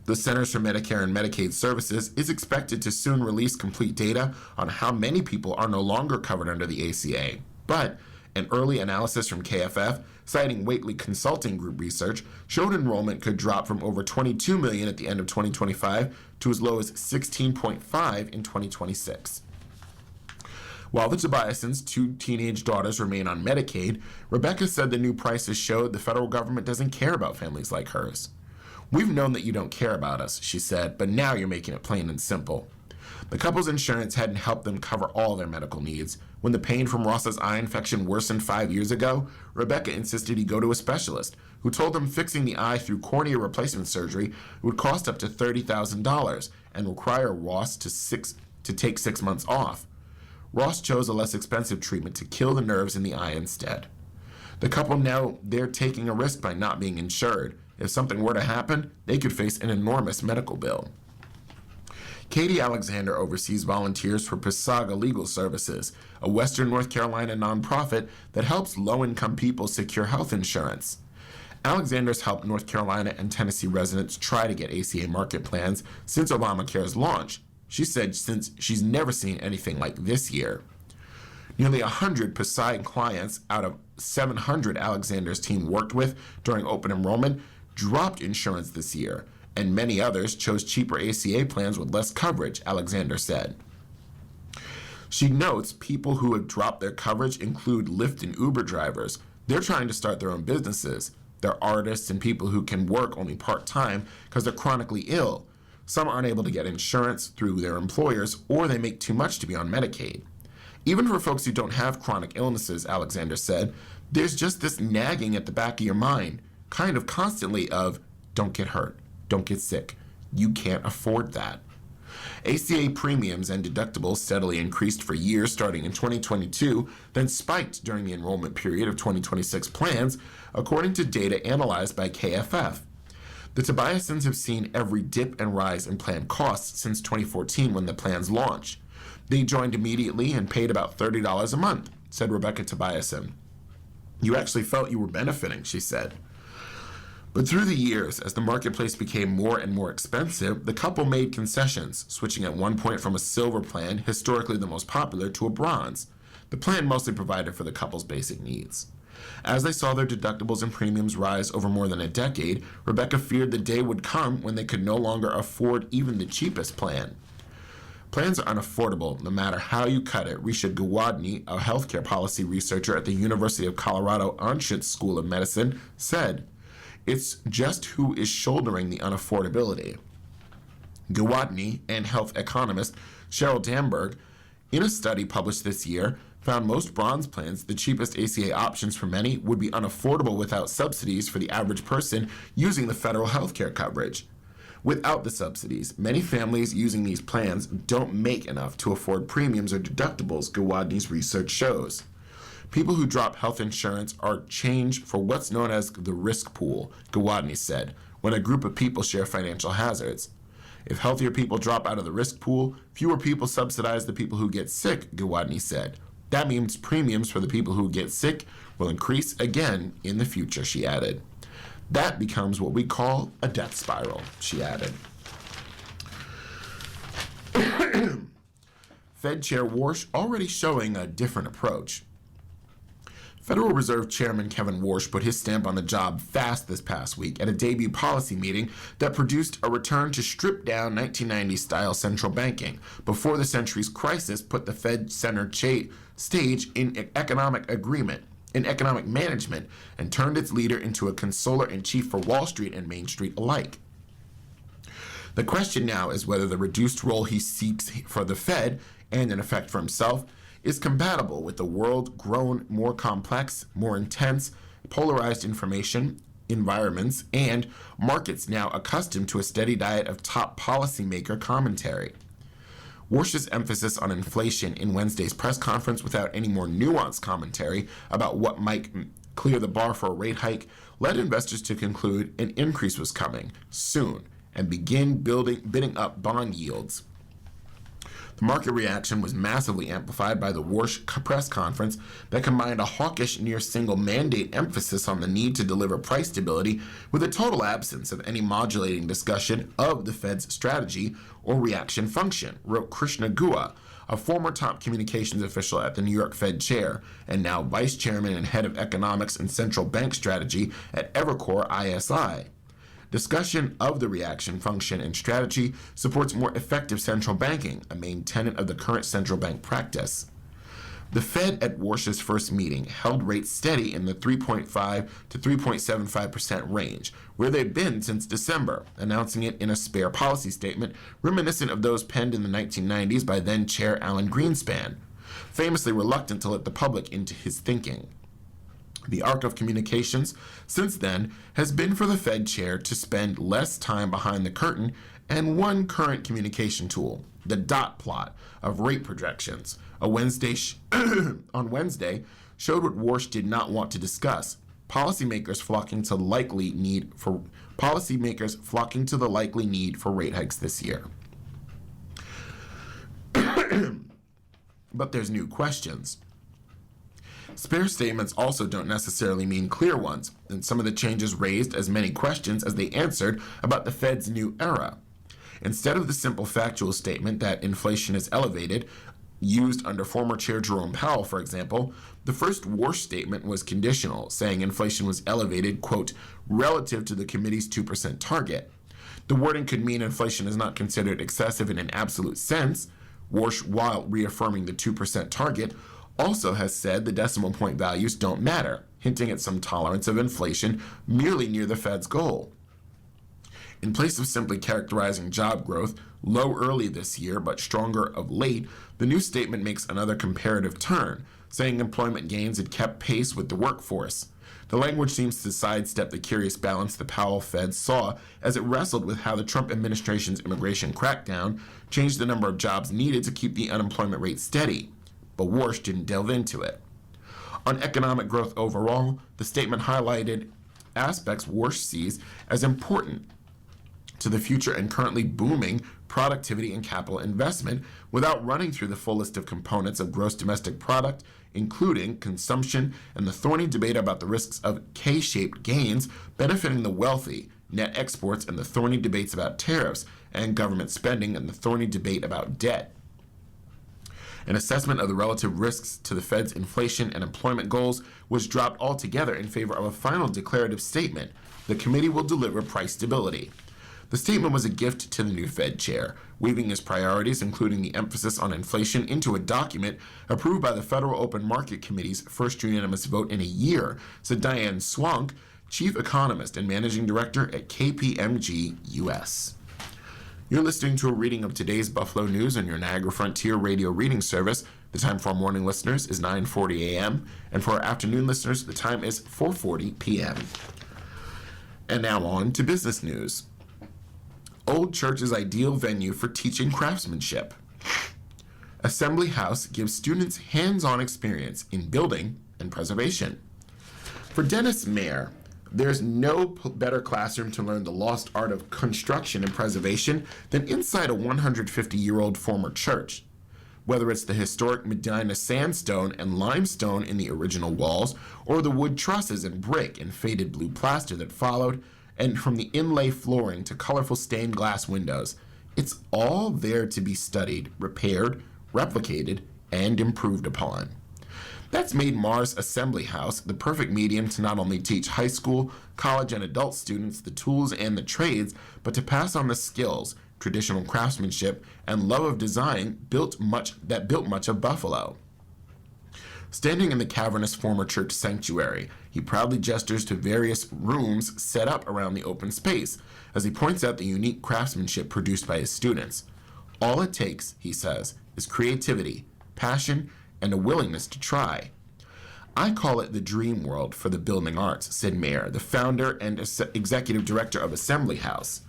The Centers for Medicare and Medicaid Services is expected to soon release complete data on how many people are no longer covered under the ACA. But an early analysis from KFF, citing Waitley Consulting Group research, showed enrollment could drop from over 22 million at the end of 2025 to as low as 16.5 in 2026. While the Tobiasens' two teenage daughters remain on Medicaid, Rebecca said the new prices showed the federal government doesn't care about families like hers. "We've known that you don't care about us," she said, "but now you're making it plain and simple." The couple's insurance hadn't helped them cover all their medical needs. When the pain from Ross's eye infection worsened 5 years ago, Rebecca insisted he go to a specialist, who told him fixing the eye through cornea replacement surgery would cost up to $30,000 and require Ross to take 6 months off. Ross chose a less expensive treatment to kill the nerves in the eye instead. The couple know they're taking a risk by not being insured. If something were to happen, they could face an enormous medical bill. Katie Alexander oversees volunteers for Pisaga Legal Services, a Western North Carolina nonprofit that helps low-income people secure health insurance. Alexander's helped North Carolina and Tennessee residents try to get ACA market plans since Obamacare's launch. She said since she's never seen anything like this year. Nearly 100 Pisaga clients out of 700 Alexander's team worked with during open enrollment dropped insurance this year, and many others chose cheaper ACA plans with less coverage, Alexander said. She notes people who have dropped their coverage include Lyft and Uber drivers. They're trying to start their own businesses. They're artists and people who can work only part-time because they're chronically ill. Some aren't able to get insurance through their employers, or they make too much to be on Medicaid. Even for folks who don't have chronic illnesses, Alexander said, there's just this nagging at the back of your mind, kind of constantly of, don't get hurt, don't get sick. You can't afford that. ACA premiums and deductibles steadily increased for years starting in 2022, then spiked during the enrollment period of 2026 plans, according to data analyzed by KFF. The Tobiasens have seen every dip and rise in plan costs since 2014 when the plans launched. They joined immediately and paid about $30 a month, said Rebecca Tobiasen. You actually felt you were benefiting, she said. But through the years, as the marketplace became more and more expensive, the couple made concessions, switching at one point from a silver plan, historically the most popular, to a bronze. The plan mostly provided for the couple's basic needs. As they saw their deductibles and premiums rise over more than a decade, Rebecca feared the day would come when they could no longer afford even the cheapest plan. Plans are unaffordable no matter how you cut it, Risha Gawadni, a healthcare policy researcher at the University of Colorado Anschutz School of Medicine, said. It's just who is shouldering the unaffordability. Gawadni and health economist Cheryl Damberg, in a study published this year, found most bronze plans, the cheapest ACA options for many, would be unaffordable without subsidies for the average person using the federal health care coverage. Without the subsidies, many families using these plans don't make enough to afford premiums or deductibles, Gawadni's research shows. People who drop health insurance are changed for what's known as the risk pool, Gawadni said, when a group of people share financial hazards. If healthier people drop out of the risk pool, fewer people subsidize the people who get sick, Gawadni said. That means premiums for the people who get sick will increase again in the future, she added. That becomes what we call a death spiral, she added. Fed Chair Warsh already showing a different approach. Federal Reserve Chairman Kevin Warsh put his stamp on the job fast this past week at a debut policy meeting that produced a return to stripped-down 1990s-style central banking before the century's crisis put the Fed center stage in economic management and turned its leader into a consoler-in-chief for Wall Street and Main Street alike. The question now is whether the reduced role he seeks for the Fed, and in effect for himself, is compatible with the world grown more complex, more intense, polarized information environments, and markets now accustomed to a steady diet of top policymaker commentary. Warsh's emphasis on inflation in Wednesday's press conference without any more nuanced commentary about what might clear the bar for a rate hike led investors to conclude an increase was coming soon and begin bidding up bond yields. The market reaction was massively amplified by the Warsh press conference that combined a hawkish near-single mandate emphasis on the need to deliver price stability with a total absence of any modulating discussion of the Fed's strategy or reaction function, wrote Krishna Gua, a former top communications official at the New York Fed chair and now vice chairman and head of economics and central bank strategy at Evercore ISI. Discussion of the reaction function and strategy supports more effective central banking, a main tenet of the current central bank practice. The Fed at Warsh's first meeting held rates steady in the 3.5 to 3.75% range, where they've been since December, announcing it in a spare policy statement reminiscent of those penned in the 1990s by then-Chair Alan Greenspan, famously reluctant to let the public into his thinking. The arc of communications since then has been for the Fed chair to spend less time behind the curtain and one current communication tool, the dot plot of rate projections. On Wednesday showed what Warsh did not want to discuss. Policymakers flocking to the likely need for rate hikes this year. But there's new questions. Spare statements also don't necessarily mean clear ones, and some of the changes raised as many questions as they answered about the Fed's new era. Instead of the simple factual statement that inflation is elevated, used under former Chair Jerome Powell, for example, the first Warsh statement was conditional, saying inflation was elevated, quote, relative to the committee's 2% target. The wording could mean inflation is not considered excessive in an absolute sense. Warsh, while reaffirming the 2% target, also has said the decimal point values don't matter, hinting at some tolerance of inflation merely near the Fed's goal. In place of simply characterizing job growth, low early this year but stronger of late, the new statement makes another comparative turn, saying employment gains had kept pace with the workforce. The language seems to sidestep the curious balance the Powell Fed saw as it wrestled with how the Trump administration's immigration crackdown changed the number of jobs needed to keep the unemployment rate steady. But Warsh didn't delve into it. On economic growth overall, the statement highlighted aspects Warsh sees as important to the future and currently booming productivity and capital investment without running through the full list of components of gross domestic product, including consumption and the thorny debate about the risks of K-shaped gains benefiting the wealthy, net exports and the thorny debates about tariffs and government spending and the thorny debate about debt. An assessment of the relative risks to the Fed's inflation and employment goals was dropped altogether in favor of a final declarative statement. The committee will deliver price stability. The statement was a gift to the new Fed chair, weaving his priorities, including the emphasis on inflation, into a document approved by the Federal Open Market Committee's first unanimous vote in a year, said Diane Swonk, chief economist and managing director at KPMG US. You're listening to a reading of today's Buffalo News on your Niagara Frontier Radio reading service. The time for our morning listeners is 9:40 a.m., and for our afternoon listeners, the time is 4:40 p.m. And now on to business news. Old Church's ideal venue for teaching craftsmanship. Assembly House gives students hands-on experience in building and preservation. For Dennis Mayer, there's no better classroom to learn the lost art of construction and preservation than inside a 150-year-old former church. Whether it's the historic Medina sandstone and limestone in the original walls, or the wood trusses and brick and faded blue plaster that followed, and from the inlay flooring to colorful stained glass windows, it's all there to be studied, repaired, replicated, and improved upon. That's made Mars Assembly House the perfect medium to not only teach high school, college, and adult students the tools and the trades, but to pass on the skills, traditional craftsmanship, and love of design that built much of Buffalo. Standing in the cavernous former church sanctuary, he proudly gestures to various rooms set up around the open space as he points out the unique craftsmanship produced by his students. All it takes, he says, is creativity, passion, and a willingness to try. I call it the dream world for the building arts, said Mayer, the founder and executive director of Assembly House.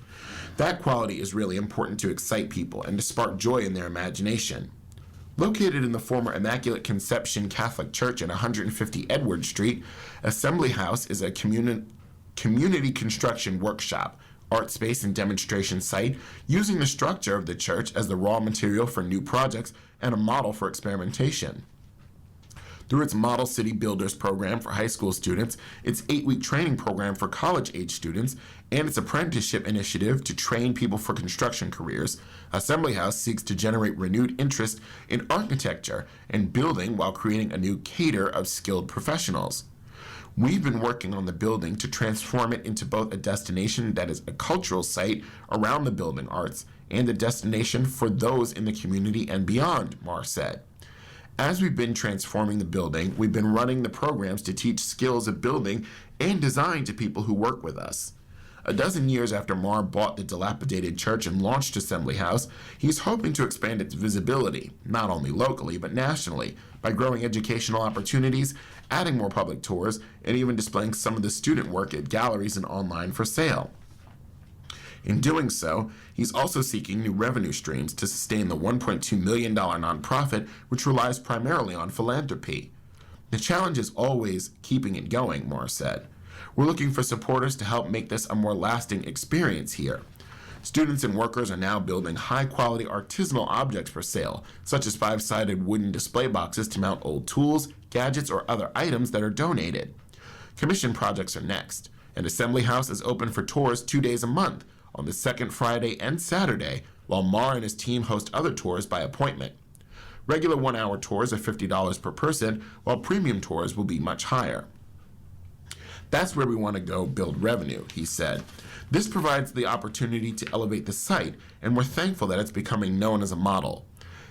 That quality is really important to excite people and to spark joy in their imagination. Located in the former Immaculate Conception Catholic Church at 150 Edward Street, Assembly House is a community construction workshop, art space, and demonstration site, using the structure of the church as the raw material for new projects and a model for experimentation. Through its Model City Builders program for high school students, its 8-week training program for college-age students, and its apprenticeship initiative to train people for construction careers, Assembly House seeks to generate renewed interest in architecture and building while creating a new cadre of skilled professionals. We've been working on the building to transform it into both a destination that is a cultural site around the building arts and a destination for those in the community and beyond, Marr said. As we've been transforming the building, we've been running the programs to teach skills of building and design to people who work with us. A dozen years after Marr bought the dilapidated church and launched Assembly House, he's hoping to expand its visibility, not only locally but nationally, by growing educational opportunities, adding more public tours, and even displaying some of the student work at galleries and online for sale. In doing so, he's also seeking new revenue streams to sustain the $1.2 million nonprofit, which relies primarily on philanthropy. The challenge is always keeping it going, Marr said. We're looking for supporters to help make this a more lasting experience here. Students and workers are now building high-quality artisanal objects for sale, such as 5-sided wooden display boxes to mount old tools, gadgets, or other items that are donated. Commission projects are next, and Assembly House is open for tours 2 days a month, on the second Friday and Saturday, while Marr and his team host other tours by appointment. Regular 1-hour tours are $50 per person, while premium tours will be much higher. That's where we want to go build revenue, he said. This provides the opportunity to elevate the site, and we're thankful that it's becoming known as a model.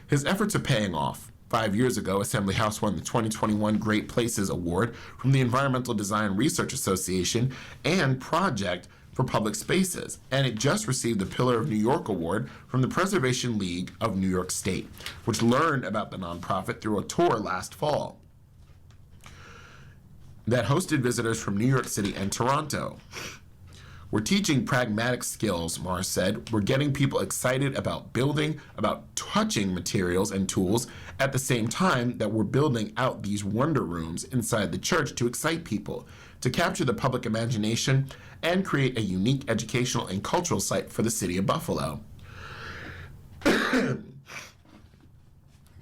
His efforts are paying off. 5 years ago, Assembly House won the 2021 Great Places Award from the Environmental Design Research Association and Project for Public Spaces, and it just received the Pillar of New York Award from the Preservation League of New York State, which learned about the nonprofit through a tour last fall that hosted visitors from New York City and Toronto. We're teaching pragmatic skills, Marr said. We're getting people excited about building, about touching materials and tools, at the same time that we're building out these wonder rooms inside the church to excite people, to capture the public imagination, and create a unique educational and cultural site for the city of Buffalo.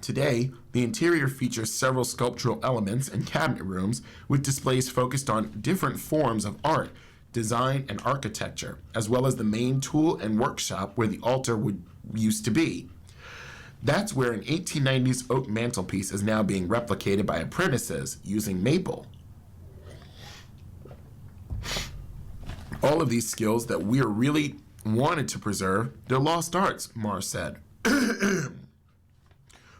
Today, the interior features several sculptural elements and cabinet rooms with displays focused on different forms of art, design, and architecture, as well as the main tool and workshop where the altar used to be. That's where an 1890s oak mantelpiece is now being replicated by apprentices using maple. All of these skills that we're really wanted to preserve, they're lost arts, Mars said.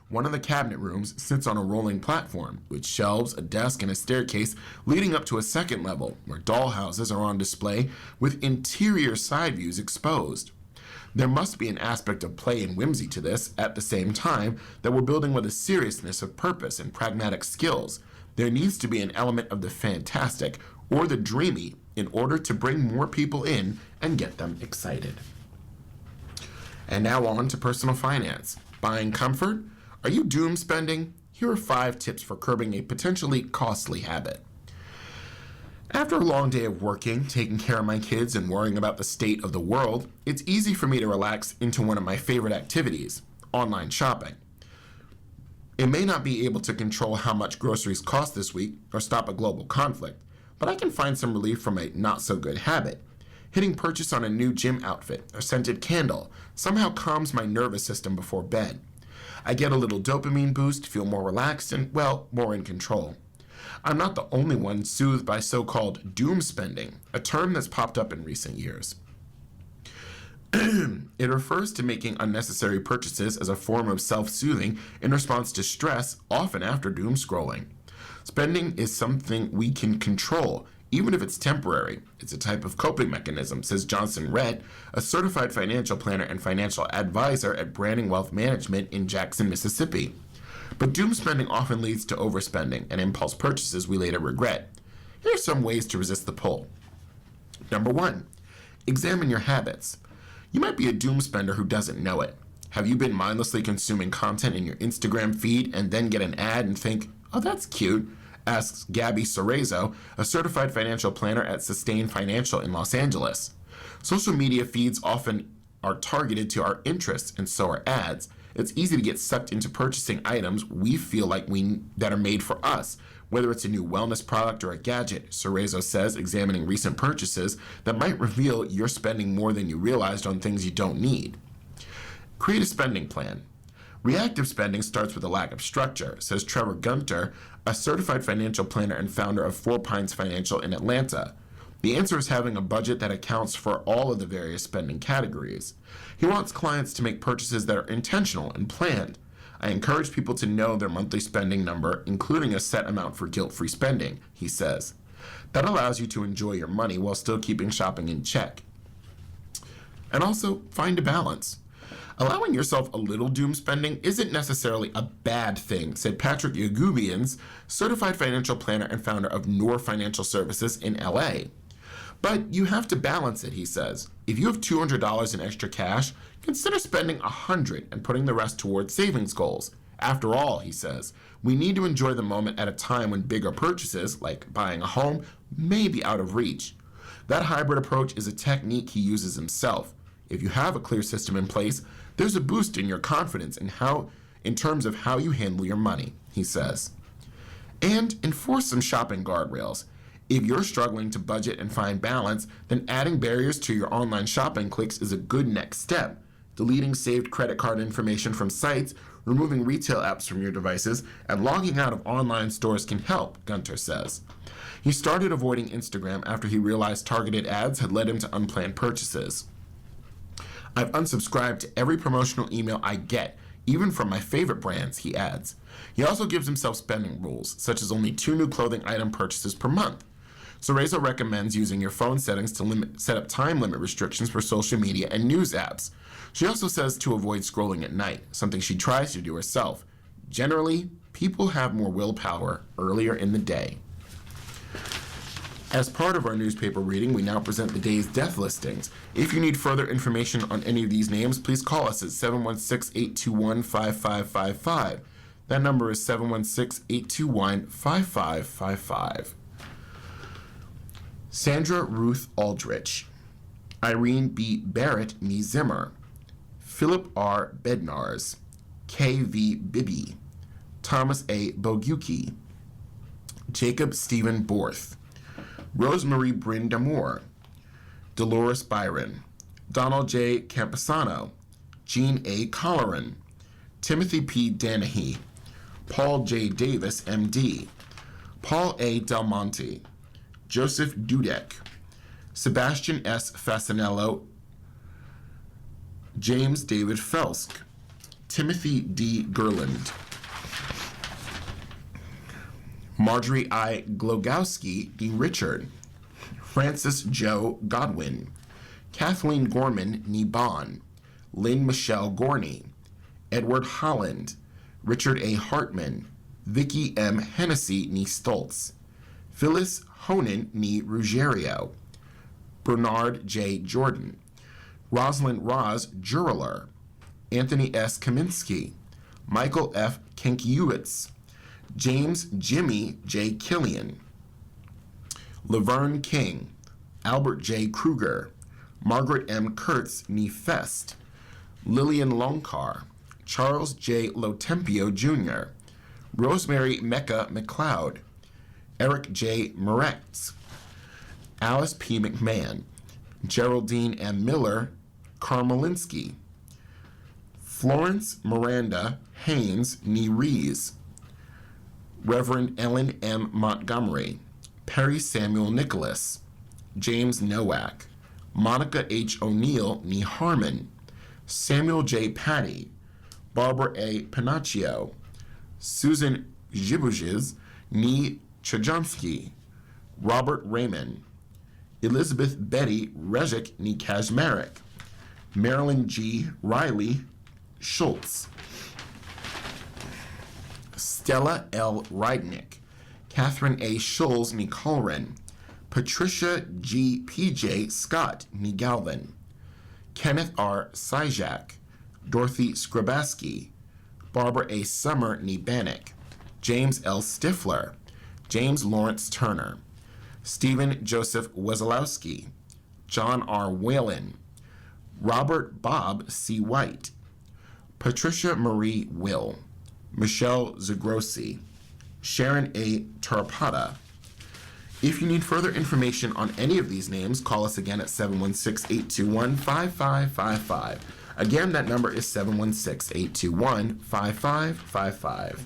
One of the cabinet rooms sits on a rolling platform with shelves, a desk, and a staircase leading up to a second level where dollhouses are on display with interior side views exposed. There must be an aspect of play and whimsy to this at the same time that we're building with a seriousness of purpose and pragmatic skills. There needs to be an element of the fantastic or the dreamy in order to bring more people in and get them excited. And now on to personal finance. Buying comfort? Are you doom spending? Here are 5 tips for curbing a potentially costly habit. After a long day of working, taking care of my kids, and worrying about the state of the world, it's easy for me to relax into one of my favorite activities, online shopping. It may not be able to control how much groceries cost this week or stop a global conflict, but I can find some relief from a not-so-good habit. Hitting purchase on a new gym outfit or scented candle somehow calms my nervous system before bed. I get a little dopamine boost, feel more relaxed, and, well, more in control. I'm not the only one soothed by so-called doom spending, a term that's popped up in recent years. It refers to making unnecessary purchases as a form of self-soothing in response to stress, often after doom scrolling. Spending is something we can control, even if it's temporary. It's a type of coping mechanism, says Johnson Rhett, a certified financial planner and financial advisor at Branding Wealth Management in Jackson, Mississippi. But doom spending often leads to overspending and impulse purchases we later regret. Here are some ways to resist the pull. Number 1, examine your habits. You might be a doom spender who doesn't know it. Have you been mindlessly consuming content in your Instagram feed and then get an ad and think, oh, that's cute? Asks Gabby Cerezo, a certified financial planner at Sustain Financial in Los Angeles. Social media feeds often are targeted to our interests, and so are ads. It's easy to get sucked into purchasing items we feel like that are made for us, whether it's a new wellness product or a gadget, Cerezo says, examining recent purchases that might reveal you're spending more than you realized on things you don't need. Create a spending plan. Reactive spending starts with a lack of structure, says Trevor Gunter, a certified financial planner and founder of Four Pines Financial in Atlanta. The answer is having a budget that accounts for all of the various spending categories. He wants clients to make purchases that are intentional and planned. I encourage people to know their monthly spending number, including a set amount for guilt-free spending, he says. That allows you to enjoy your money while still keeping shopping in check. And also, find a balance. Allowing yourself a little doom spending isn't necessarily a bad thing, said Patrick Yagubians, certified financial planner and founder of Noor Financial Services in LA. But you have to balance it, he says. If you have $200 in extra cash, consider spending $100 and putting the rest towards savings goals. After all, he says, we need to enjoy the moment at a time when bigger purchases, like buying a home, may be out of reach. That hybrid approach is a technique he uses himself. If you have a clear system in place, there's a boost in your confidence in terms of how you handle your money, he says. And enforce some shopping guardrails. If you're struggling to budget and find balance, then adding barriers to your online shopping clicks is a good next step. Deleting saved credit card information from sites, removing retail apps from your devices, and logging out of online stores can help, Gunter says. He started avoiding Instagram after he realized targeted ads had led him to unplanned purchases. I've unsubscribed to every promotional email I get, even from my favorite brands, he adds. He also gives himself spending rules, such as only 2 new clothing item purchases per month. Cerezo recommends using your phone settings to set up time limit restrictions for social media and news apps. She also says to avoid scrolling at night, something she tries to do herself. Generally, people have more willpower earlier in the day. As part of our newspaper reading, we now present the day's death listings. If you need further information on any of these names, please call us at 716-821-5555. That number is 716-821-5555. Sandra Ruth Aldrich, Irene B. Barrett Nee Zimmer, Philip R. Bednars, K.V. Bibby, Thomas A. Bogucki, Jacob Stephen Borth, Rosemary Bryn Damour, Dolores Byron, Donald J. Camposano, Jean A. Colleran, Timothy P. Danahy, Paul J. Davis, MD, Paul A. Del Monte, Joseph Dudek, Sebastian S. Fasanello, James David Felsk, Timothy D. Gerland, Marjorie I. Glogowski, D. Richard, Francis Joe Godwin, Kathleen Gorman, Nee Bon, Lynn Michelle Gorney, Edward Holland, Richard A. Hartman, Vicky M. Hennessy, Nee Stoltz, Phyllis Honan, Nee Ruggiero, Bernard J. Jordan, Rosalind Roz Juraler, Anthony S. Kaminsky, Michael F. Kenkiewicz, James Jimmy J. Killian, Laverne King, Albert J. Kruger, Margaret M. Kurtz, Nee Fest, Lillian Longcar, Charles J. Lotempio Jr., Rosemary Mecca McLeod, Eric J. Moretz, Alice P. McMahon, Geraldine M. Miller Karmelinsky, Florence Miranda Haynes Nee Rees, Reverend Ellen M. Montgomery, Perry Samuel Nicholas, James Nowak, Monica H. O'Neill Nee Harmon, Samuel J. Patty, Barbara A. Panaccio, Susan Zhibujiz Nee Chajonsky, Robert Raymond, Elizabeth Betty Rejic Nee Kazmarek, Marilyn G. Riley Schultz, Stella L. Rydnick, Catherine A. Schulz Nee Colren, Patricia G. P.J. Scott Nee Galvin, Kenneth R. Syjak, Dorothy Skrabaski, Barbara A. Summer Nee Bannock, James L. Stifler, James Lawrence Turner, Stephen Joseph Wesolowski, John R. Whalen, Robert Bob C. White, Patricia Marie Will, Michelle Zagrossi, Sharon A. Tarapata. If you need further information on any of these names, call us again at 716-821-5555. Again, that number is 716-821-5555.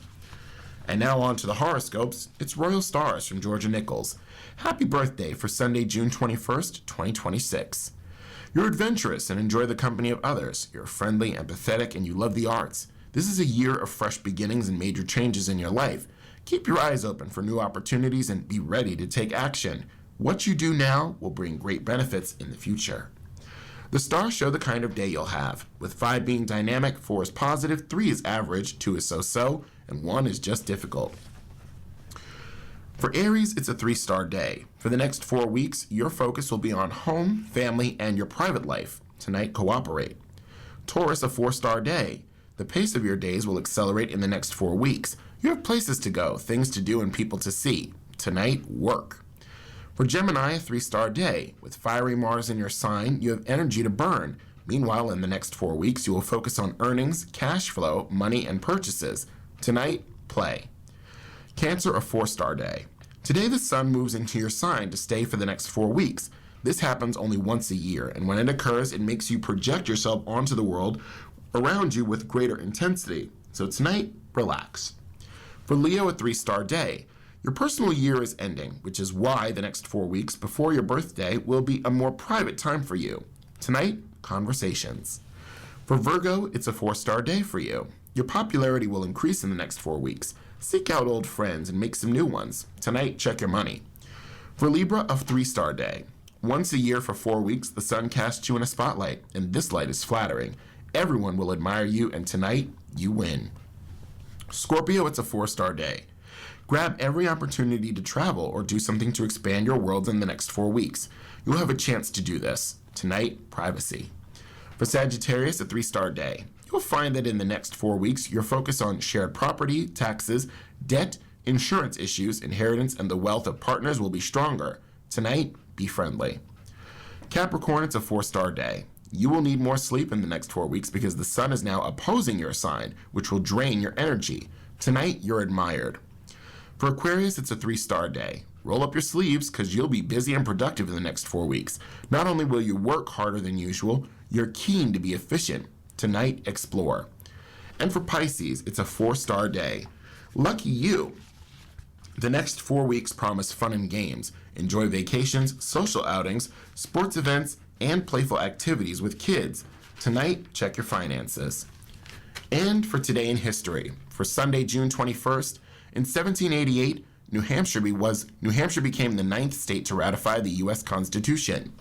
And now on to the horoscopes. It's Royal Stars from Georgia Nichols. Happy birthday for Sunday, June 21st, 2026. You're adventurous and enjoy the company of others. You're friendly, empathetic, and you love the arts. This is a year of fresh beginnings and major changes in your life. Keep your eyes open for new opportunities and be ready to take action. What you do now will bring great benefits in the future. The stars show the kind of day you'll have, with 5 being dynamic, 4 is positive, 3 is average, 2 is so-so, and 1 is just difficult. For Aries, it's a 3-star day. For the next 4 weeks, your focus will be on home, family, and your private life. Tonight, cooperate. Taurus, a 4-star day. The pace of your days will accelerate in the next 4 weeks. You have places to go, things to do, and people to see. Tonight, work. For Gemini, a 3-star day. With fiery Mars in your sign, you have energy to burn. Meanwhile, in the next 4 weeks, you will focus on earnings, cash flow, money, and purchases. Tonight, play. Cancer, a 4-star day. Today, the sun moves into your sign to stay for the next 4 weeks. This happens only once a year, and when it occurs, it makes you project yourself onto the world around you with greater intensity. So tonight, relax. For Leo, a 3-star day. Your personal year is ending, which is why the next 4 weeks before your birthday will be a more private time for you. Tonight, conversations. For Virgo, it's a 4-star day for you. Your popularity will increase in the next 4 weeks. Seek out old friends and make some new ones. Tonight, check your money. For Libra, a 3-star day. Once a year for 4 weeks, the sun casts you in a spotlight, and this light is flattering. Everyone will admire you, and tonight, you win. Scorpio, it's a 4-star day. Grab every opportunity to travel or do something to expand your world in the next 4 weeks. You'll have a chance to do this. Tonight, privacy. For Sagittarius, a 3-star day. You'll find that in the next 4 weeks, your focus on shared property, taxes, debt, insurance issues, inheritance, and the wealth of partners will be stronger. Tonight, be friendly. Capricorn, it's a 4-star day. You will need more sleep in the next 4 weeks because the sun is now opposing your sign, which will drain your energy. Tonight, you're admired. For Aquarius, it's a 3-star day. Roll up your sleeves because you'll be busy and productive in the next 4 weeks. Not only will you work harder than usual, you're keen to be efficient. Tonight, explore. And for Pisces, it's a 4-star day. Lucky you! The next 4 weeks promise fun and games. Enjoy vacations, social outings, sports events, and playful activities with kids. Tonight, check your finances. And for today in history, for Sunday, June 21st, in 1788, New Hampshire became the 9th state to ratify the U.S. Constitution.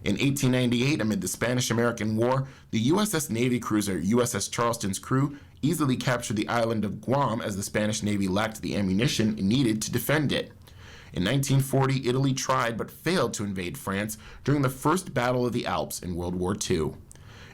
In 1898, amid the Spanish-American War, the USS Navy cruiser USS Charleston's crew easily captured the island of Guam as the Spanish Navy lacked the ammunition it needed to defend it. In 1940, Italy tried but failed to invade France during the First Battle of the Alps in World War II.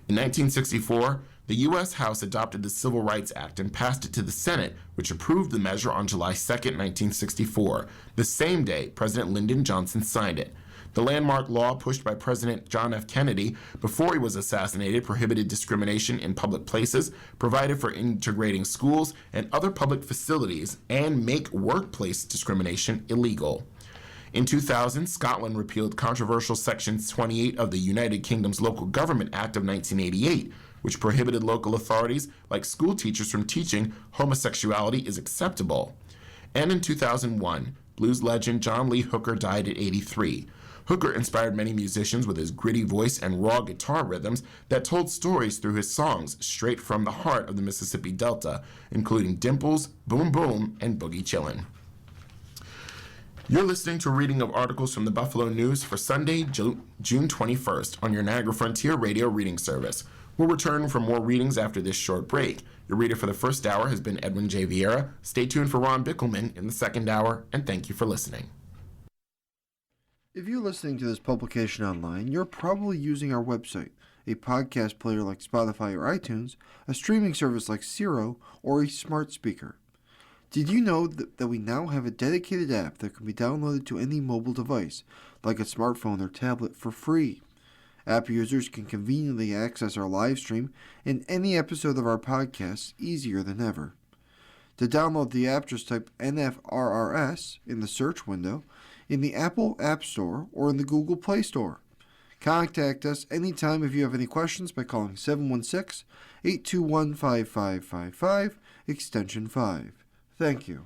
In 1964, the U.S. House adopted the Civil Rights Act and passed it to the Senate, which approved the measure on July 2, 1964. The same day, President Lyndon Johnson signed it. The landmark law pushed by President John F. Kennedy before he was assassinated prohibited discrimination in public places, provided for integrating schools and other public facilities, and make workplace discrimination illegal. In 2000, Scotland repealed controversial Section 28 of the United Kingdom's Local Government Act of 1988, which prohibited local authorities like school teachers from teaching homosexuality is acceptable. And in 2001, blues legend John Lee Hooker died at 83. Hooker inspired many musicians with his gritty voice and raw guitar rhythms that told stories through his songs straight from the heart of the Mississippi Delta, including Dimples, Boom Boom, and Boogie Chillin'. You're listening to a reading of articles from the Buffalo News for Sunday, June 21st on your Niagara Frontier Radio reading service. We'll return for more readings after this short break. Your reader for the first hour has been Edwin J. Vieira. Stay tuned for Ron Bickelman in the second hour, and thank you for listening. If you're listening to this publication online, you're probably using our website, a podcast player like Spotify or iTunes, a streaming service like Siro, or a smart speaker. Did you know that we now have a dedicated app that can be downloaded to any mobile device, like a smartphone or tablet, for free? App users can conveniently access our live stream and any episode of our podcast easier than ever. To download the app, just type NFRRS in the search window in the Apple App Store or in the Google Play Store. Contact us anytime if you have any questions by calling 716-821-5555, extension 5. Thank you.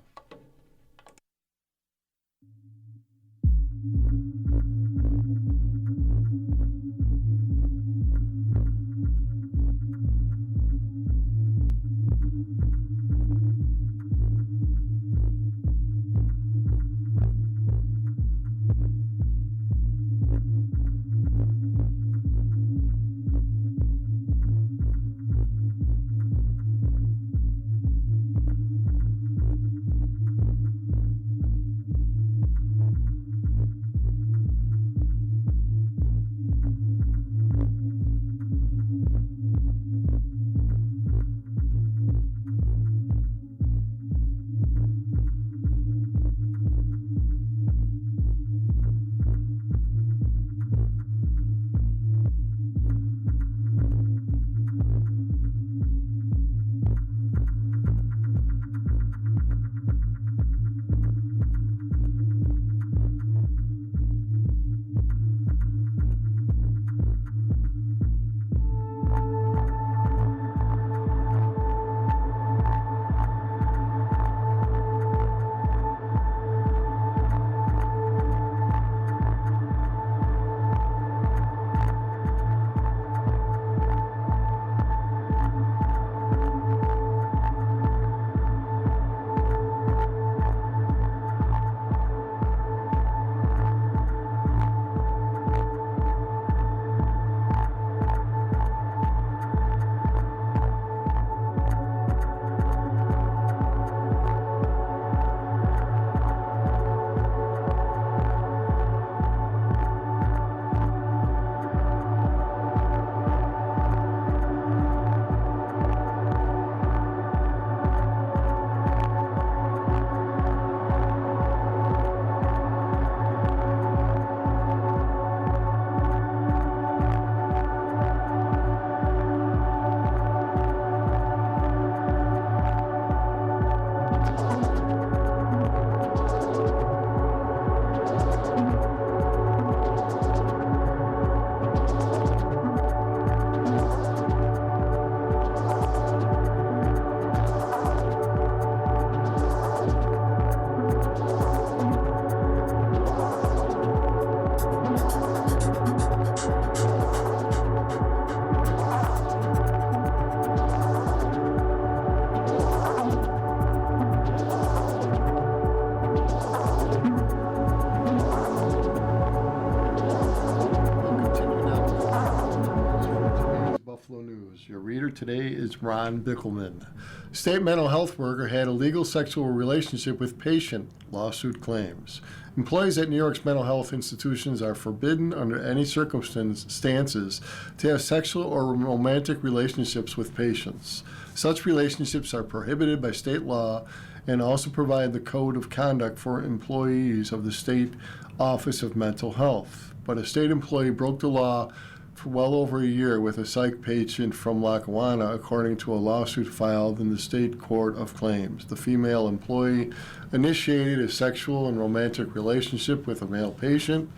News. Your reader today is Ron Bickelman. State mental health worker had illegal sexual relationship with patient, lawsuit claims. Employees at New York's mental health institutions are forbidden under any circumstances to have sexual or romantic relationships with patients. Such relationships are prohibited by state law and also provide the code of conduct for employees of the State Office of Mental Health. But a state employee broke the law for well over a year with a psych patient from Lackawanna, according to a lawsuit filed in the State Court of Claims. The female employee initiated a sexual and romantic relationship with a male patient,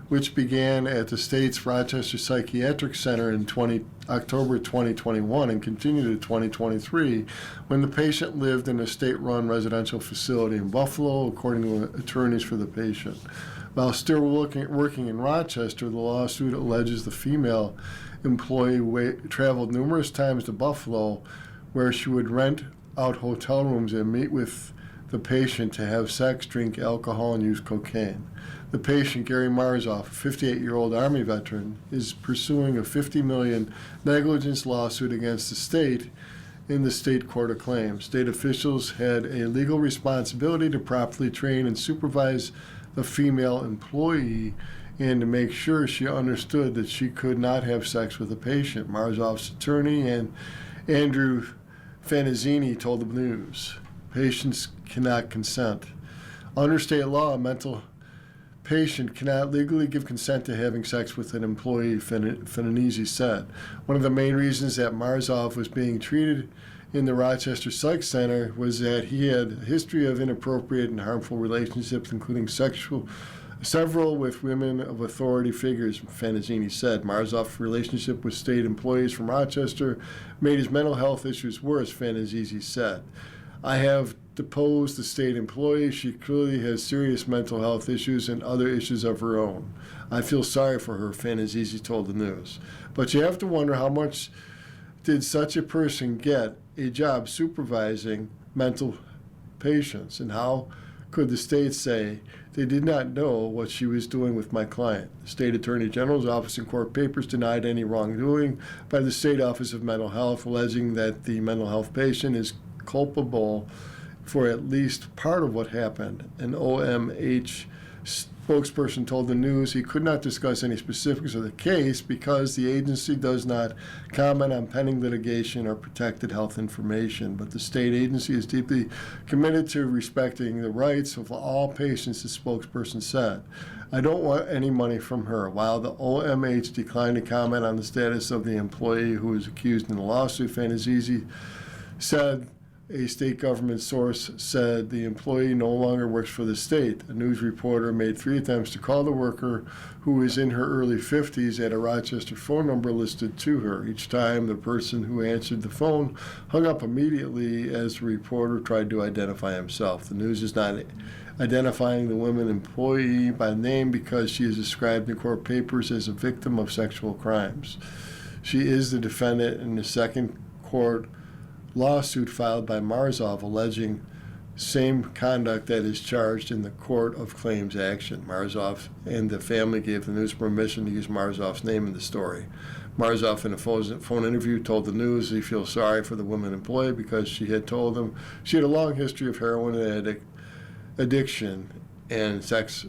which began at the state's Rochester Psychiatric Center in October 2021 and continued to 2023, when the patient lived in a state-run residential facility in Buffalo, according to attorneys for the patient. While still working in Rochester, the lawsuit alleges the female employee traveled numerous times to Buffalo, where she would rent out hotel rooms and meet with the patient to have sex, drink alcohol, and use cocaine. The patient, Gary Marzoff, a 58-year-old Army veteran, is pursuing a $50 million negligence lawsuit against the state in the State Court of Claims. State officials had a legal responsibility to properly train and supervise the female employee and to make sure she understood that she could not have sex with a patient. Marzoff's attorney and Andrew Fanazzini told the news. Patients cannot consent. Under state law, a mental patient cannot legally give consent to having sex with an employee, Fanazzini said. One of the main reasons that Marzoff was being treated in the Rochester Psych Center was that he had a history of inappropriate and harmful relationships, including several with women of authority figures, Fanazzini said. Marzoff's relationship with state employees from Rochester made his mental health issues worse, Fanazzini said. I have deposed the state employee. She clearly has serious mental health issues and other issues of her own. I feel sorry for her, Fanazzini told the news. But you have to wonder, how much did such a person get a job supervising mental patients, and how could the state say they did not know what she was doing with my client? The State Attorney General's office in court papers denied any wrongdoing by the State Office of Mental Health, alleging that the mental health patient is culpable for at least part of what happened. An OMH spokesperson told the news he could not discuss any specifics of the case because the agency does not comment on pending litigation or protected health information. But the state agency is deeply committed to respecting the rights of all patients, the spokesperson said. I don't want any money from her. While the OMH declined to comment on the status of the employee who is accused in the lawsuit, Fanazzini said a state government source said the employee no longer works for the state. A news reporter made 3 attempts to call the worker, who is in her early 50s, at a Rochester phone number listed to her. Each time, the person who answered the phone hung up immediately as the reporter tried to identify himself. The news is not identifying the woman employee by name because she is described in court papers as a victim of sexual crimes. She is the defendant in the second court lawsuit filed by Marzoff, alleging same conduct that is charged in the Court of Claims action. Marzoff and the family gave the news permission to use Marzoff's name in the story. Marzoff, in a phone interview, told the news he feels sorry for the woman employee because she had told him she had a long history of heroin addiction and sex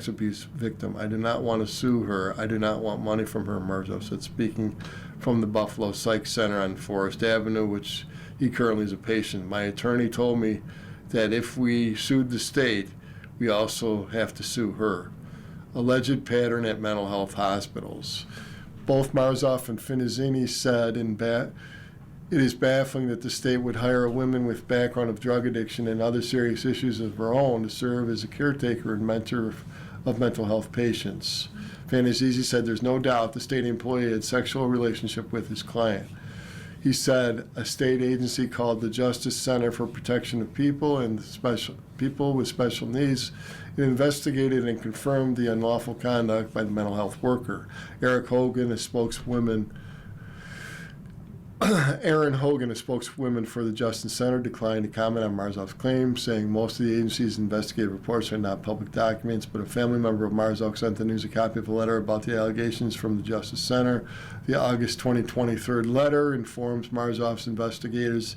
abuse victim. I do not want to sue her. I do not want money from her, Marzoff said, speaking from the Buffalo Psych Center on Forest Avenue, which he currently is a patient. My attorney told me that if we sued the state, we also have to sue her. Alleged pattern at mental health hospitals. Both Marzoff and Fanazzini said it is baffling that the state would hire a woman with background of drug addiction and other serious issues of her own to serve as a caretaker and mentor of mental health patients. Fanazzini said there's no doubt the state employee had sexual relationship with his client. He said a state agency called the Justice Center for Protection of People and People with Special Needs investigated and confirmed the unlawful conduct by the mental health worker. Eric Hogan, a spokeswoman Erin Hogan, a spokeswoman for the Justice Center, declined to comment on Marzov's claims, saying most of the agency's investigative reports are not public documents, but a family member of Marzov sent the news a copy of a letter about the allegations from the Justice Center. The August 2023 letter informs Marzov's investigators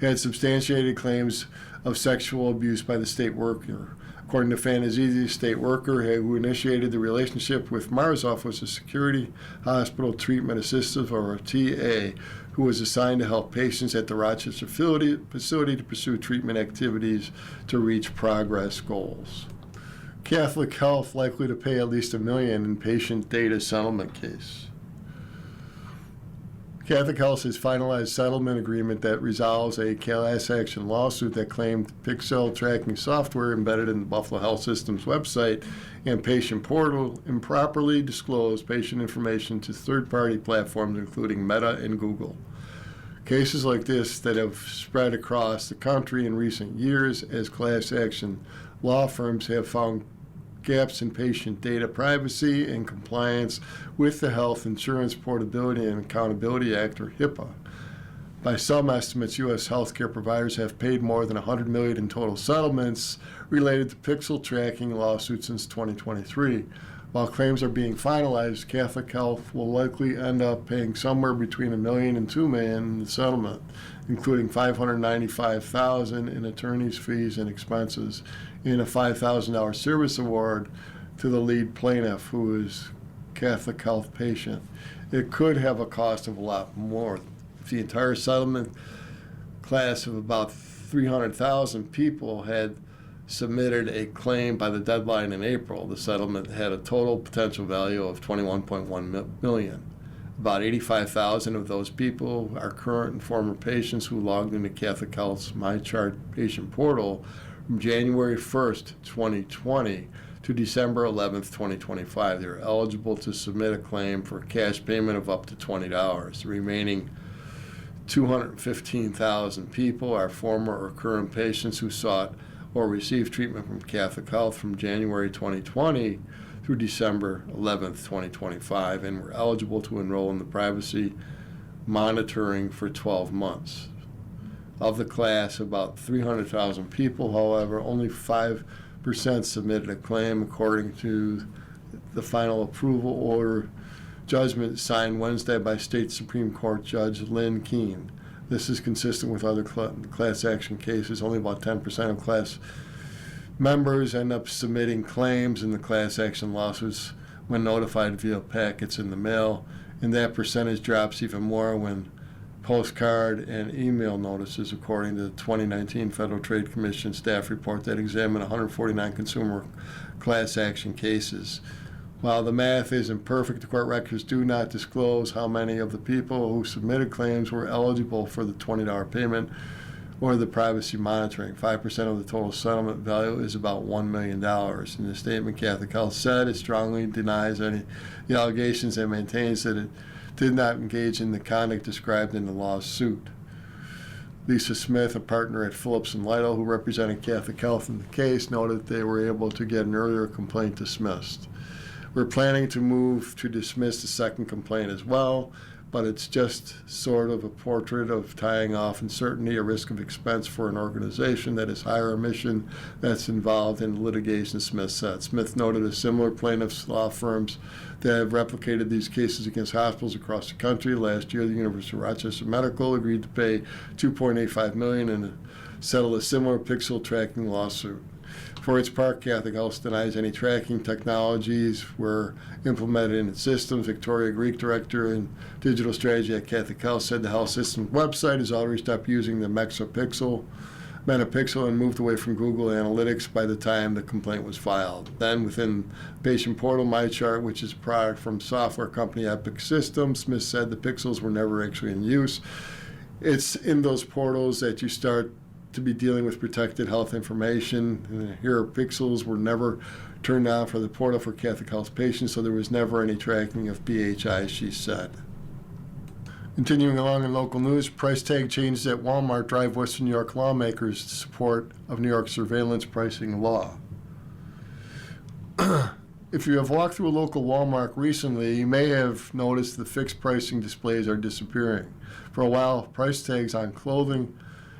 had substantiated claims of sexual abuse by the state worker. According to Fanazizi, the state worker who initiated the relationship with Marzov was a security hospital treatment assistant, or a TA, who was assigned to help patients at the Rochester facility to pursue treatment activities to reach progress goals. Catholic Health likely to pay at least $1 million in patient data settlement case. Catholic Health has finalized settlement agreement that resolves a class action lawsuit that claimed Pixel tracking software embedded in the Buffalo Health System's website and patient portal improperly disclosed patient information to third-party platforms including Meta and Google. Cases like this that have spread across the country in recent years as class action law firms have found gaps in patient data privacy and compliance with the Health Insurance Portability and Accountability Act, or HIPAA. By some estimates, U.S. healthcare providers have paid more than $100 million in total settlements related to pixel tracking lawsuits since 2023. While claims are being finalized, Catholic Health will likely end up paying somewhere between $1 million and $2 million in the settlement, including $595,000 in attorney's fees and expenses, and a $5,000 service award to the lead plaintiff, who is Catholic Health patient. It could have a cost of a lot more. If the entire settlement class of about 300,000 people had submitted a claim by the deadline in April, the settlement had a total potential value of $21.1 million. About 85,000 of those people are current and former patients who logged into Catholic Health's MyChart patient portal from January 1st, 2020 to December 11th, 2025. They're eligible to submit a claim for a cash payment of up to $20. The remaining 215,000 people are former or current patients who sought or received treatment from Catholic Health from January 2020 through December 11th, 2025, and were eligible to enroll in the privacy monitoring for 12 months. Of the class, about 300,000 people, however, only 5% submitted a claim, according to the final approval order judgment signed Wednesday by State Supreme Court Judge Lynn Keene. This is consistent with other class action cases. Only about 10% of class members end up submitting claims in the class action lawsuits when notified via packets in the mail, and that percentage drops even more when postcard and email notices, according to the 2019 Federal Trade Commission staff report that examined 149 consumer class action cases. While the math isn't perfect, the court records do not disclose how many of the people who submitted claims were eligible for the $20 payment or the privacy monitoring. 5% of the total settlement value is about $1 million. In the statement, Catholic Health said it strongly denies any the allegations and maintains that it did not engage in the conduct described in the lawsuit. Lisa Smith, a partner at Phillips & Lytle who represented Catholic Health in the case, noted they were able to get an earlier complaint dismissed. We're planning to move to dismiss the second complaint as well, but it's just sort of a portrait of tying off uncertainty, a risk of expense for an organization that is higher a mission that's involved in litigation, Smith said. Smith noted a similar plaintiffs' law firms that have replicated these cases against hospitals across the country. Last year, the University of Rochester Medical agreed to pay $2.85 million and settle a similar pixel tracking lawsuit. For its part, Catholic Health denies any tracking technologies were implemented in its systems. Victoria Greek, director in digital strategy at Catholic Health, said the health system's website has already stopped using the Metapixel and moved away from Google Analytics by the time the complaint was filed. Then within patient portal MyChart, which is a product from software company Epic Systems, Smith said the pixels were never actually in use. It's in those portals that you start to be dealing with protected health information. And here, pixels were never turned on for the portal for Catholic Health patients, so there was never any tracking of PHI, she said. Continuing along in local news, price tag changes at Walmart drive Western New York lawmakers to support of New York surveillance pricing law. If you have walked through a local Walmart recently, you may have noticed the fixed pricing displays are disappearing. For a while, price tags on clothing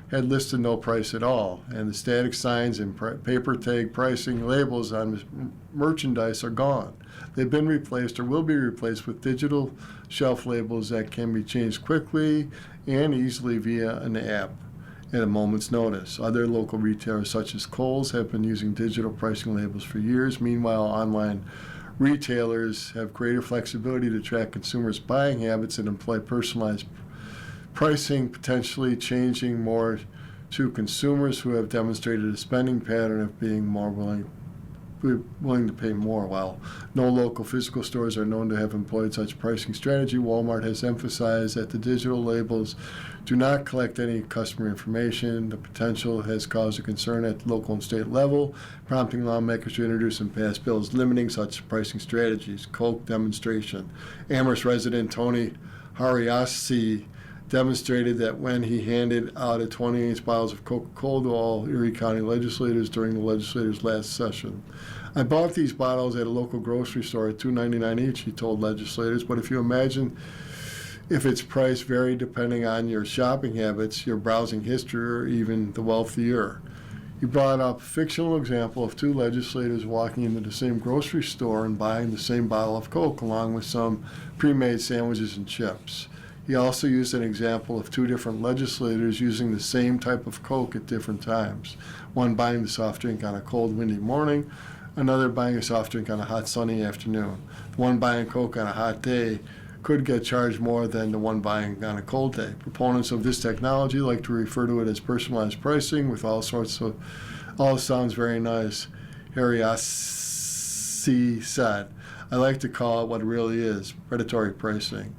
had listed no price at all, and the static signs and paper tag pricing labels on merchandise are gone. They've been replaced or will be replaced with digital shelf labels that can be changed quickly and easily via an app at a moment's notice. Other local retailers such as Kohl's have been using digital pricing labels for years. Meanwhile, online retailers have greater flexibility to track consumers' buying habits and employ personalized pricing, potentially changing more to consumers who have demonstrated a spending pattern of being more willing to pay more. While no local physical stores are known to have employed such pricing strategy, Walmart has emphasized that the digital labels do not collect any customer information. The potential has caused a concern at the local and state level, prompting lawmakers to introduce and pass bills limiting such pricing strategies. Coke demonstration. Amherst resident Tony Hariasi demonstrated that when he handed out 20-ounce bottles of Coca-Cola to all Erie County legislators during the legislators' last session. I bought these bottles at a local grocery store at $2.99 each, he told legislators, but if you imagine if its price varied depending on your shopping habits, your browsing history, or even the wealthier. He brought up a fictional example of two legislators walking into the same grocery store and buying the same bottle of Coke along with some pre-made sandwiches and chips. He also used an example of two different legislators using the same type of Coke at different times. One buying the soft drink on a cold, windy morning, another buying a soft drink on a hot, sunny afternoon. The one buying Coke on a hot day could get charged more than the one buying on a cold day. Proponents of this technology like to refer to it as personalized pricing with all sounds very nice, Hariasi said. I like to call it what it really is, predatory pricing.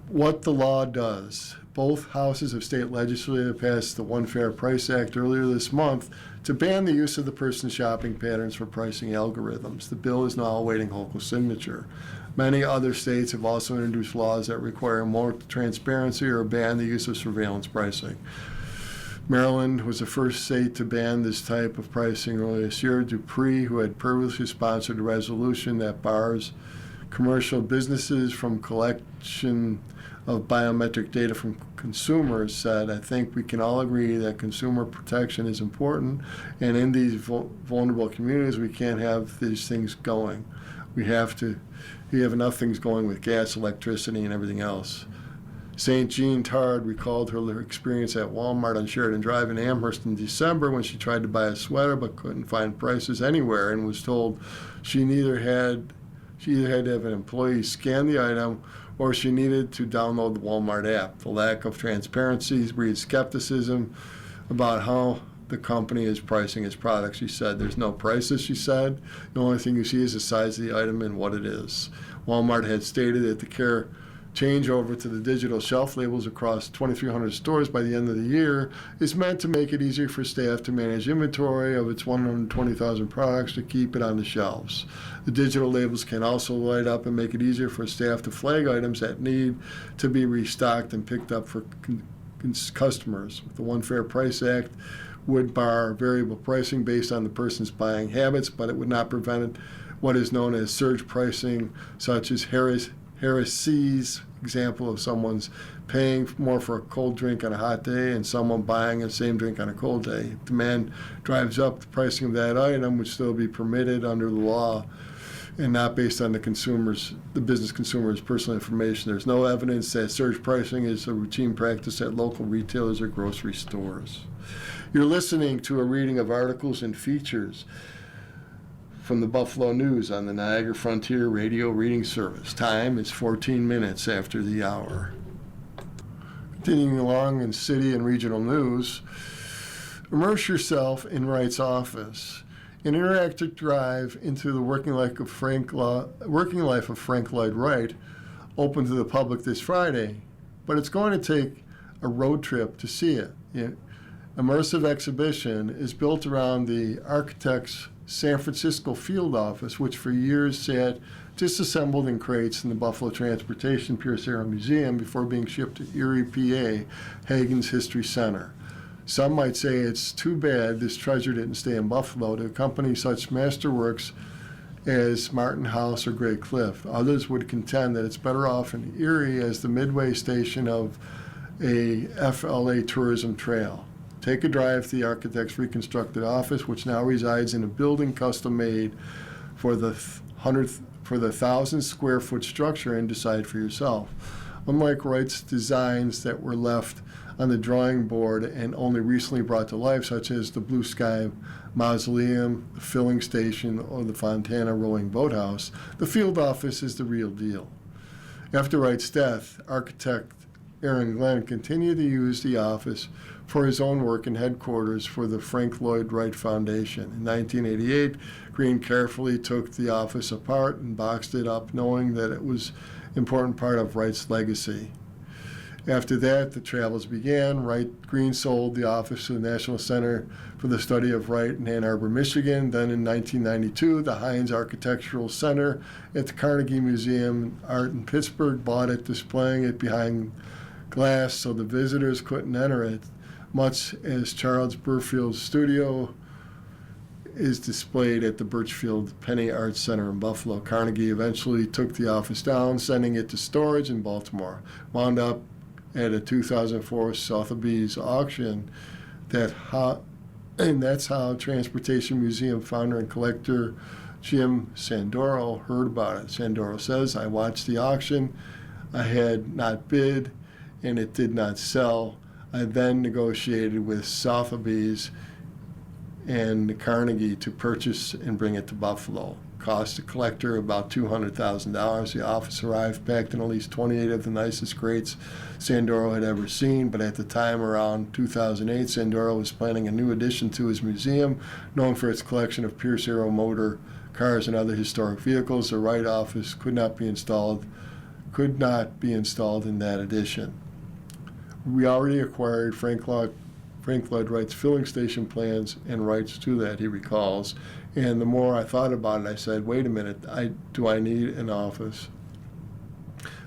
What the law does. Both houses of state legislature passed the One Fair Price Act earlier this month to ban the use of the person's shopping patterns for pricing algorithms. The bill is now awaiting local signature. Many other states have also introduced laws that require more transparency or ban the use of surveillance pricing. Maryland was the first state to ban this type of pricing earlier this year. Dupree, who had previously sponsored a resolution that bars commercial businesses from collection of biometric data from consumers, said, I think we can all agree that consumer protection is important, and in these vulnerable communities, we can't have these things going. We have enough things going with gas, electricity, and everything else. St. Jean Tard recalled her experience at Walmart on Sheridan Drive in Amherst in December when she tried to buy a sweater but couldn't find prices anywhere and was told she either had to have an employee scan the item or she needed to download the Walmart app. The lack of transparency breeds skepticism about how the company is pricing its products, she said. There's no prices, she said. The only thing you see is the size of the item and what it is. Walmart had stated that the changeover to the digital shelf labels across 2,300 stores by the end of the year is meant to make it easier for staff to manage inventory of its 120,000 products to keep it on the shelves. The digital labels can also light up and make it easier for staff to flag items that need to be restocked and picked up for customers. The One Fair Price Act would bar variable pricing based on the person's buying habits, but it would not prevent what is known as surge pricing, such as Hariasi's example of someone's paying more for a cold drink on a hot day and someone buying the same drink on a cold day. If demand drives up, the pricing of that item would still be permitted under the law and not based on the business consumer's personal information. There's no evidence that surge pricing is a routine practice at local retailers or grocery stores. You're listening to a reading of articles and features from the Buffalo News on the Niagara Frontier Radio Reading Service. Time is 14 minutes after the hour. Continuing along in city and regional news, immerse yourself in Wright's office. An interactive drive into the working life of Frank Lloyd Wright opened to the public this Friday, but it's going to take a road trip to see it. Immersive exhibition is built around the architect's San Francisco field office, which for years sat disassembled in crates in the Buffalo Transportation Pierce Arrow Museum before being shipped to Erie, PA, Hagen's History Center. Some might say it's too bad this treasure didn't stay in Buffalo. To accompany such masterworks as Martin House or Gray Cliff. Others would contend that it's better off in Erie as the midway station of a FLA tourism trail. Take a drive to the architect's reconstructed office, which now resides in a building custom made for the 1,000 square foot structure, and decide for yourself. Unlike Wright's designs that were left on the drawing board and only recently brought to life, such as the Blue Sky Mausoleum, the filling station, or the Fontana Rolling Boathouse, the field office is the real deal. After Wright's death, architect Aaron Glenn continued to use the office for his own work and headquarters for the Frank Lloyd Wright Foundation. In 1988, Green carefully took the office apart and boxed it up, knowing that it was an important part of Wright's legacy. After that, the travels began. Green sold the office to the National Center for the Study of Wright in Ann Arbor, Michigan. Then in 1992, the Heinz Architectural Center at the Carnegie Museum of Art in Pittsburgh bought it, displaying it behind glass so the visitors couldn't enter it, much as Charles Burfield's studio is displayed at the Birchfield Penny Arts Center in Buffalo. Carnegie eventually took the office down, sending it to storage in Baltimore. Wound up at a 2004 Sotheby's auction. That's how Transportation Museum founder and collector Jim Sandoro heard about it. Sandoro says, "I watched the auction. I had not bid, and it did not sell. I then negotiated with Sotheby's and Carnegie to purchase and bring it to Buffalo. Cost the collector about $200,000. The office arrived packed in at least 28 of the nicest crates Sandoro had ever seen, but at the time, around 2008, Sandoro was planning a new addition to his museum, known for its collection of Pierce Arrow motor cars and other historic vehicles. The Wright office could not be installed in that addition. We already acquired Frank Lloyd Wright's filling station plans and rights to that," he recalls. And the more I thought about it, I said, wait a minute, do I need an office?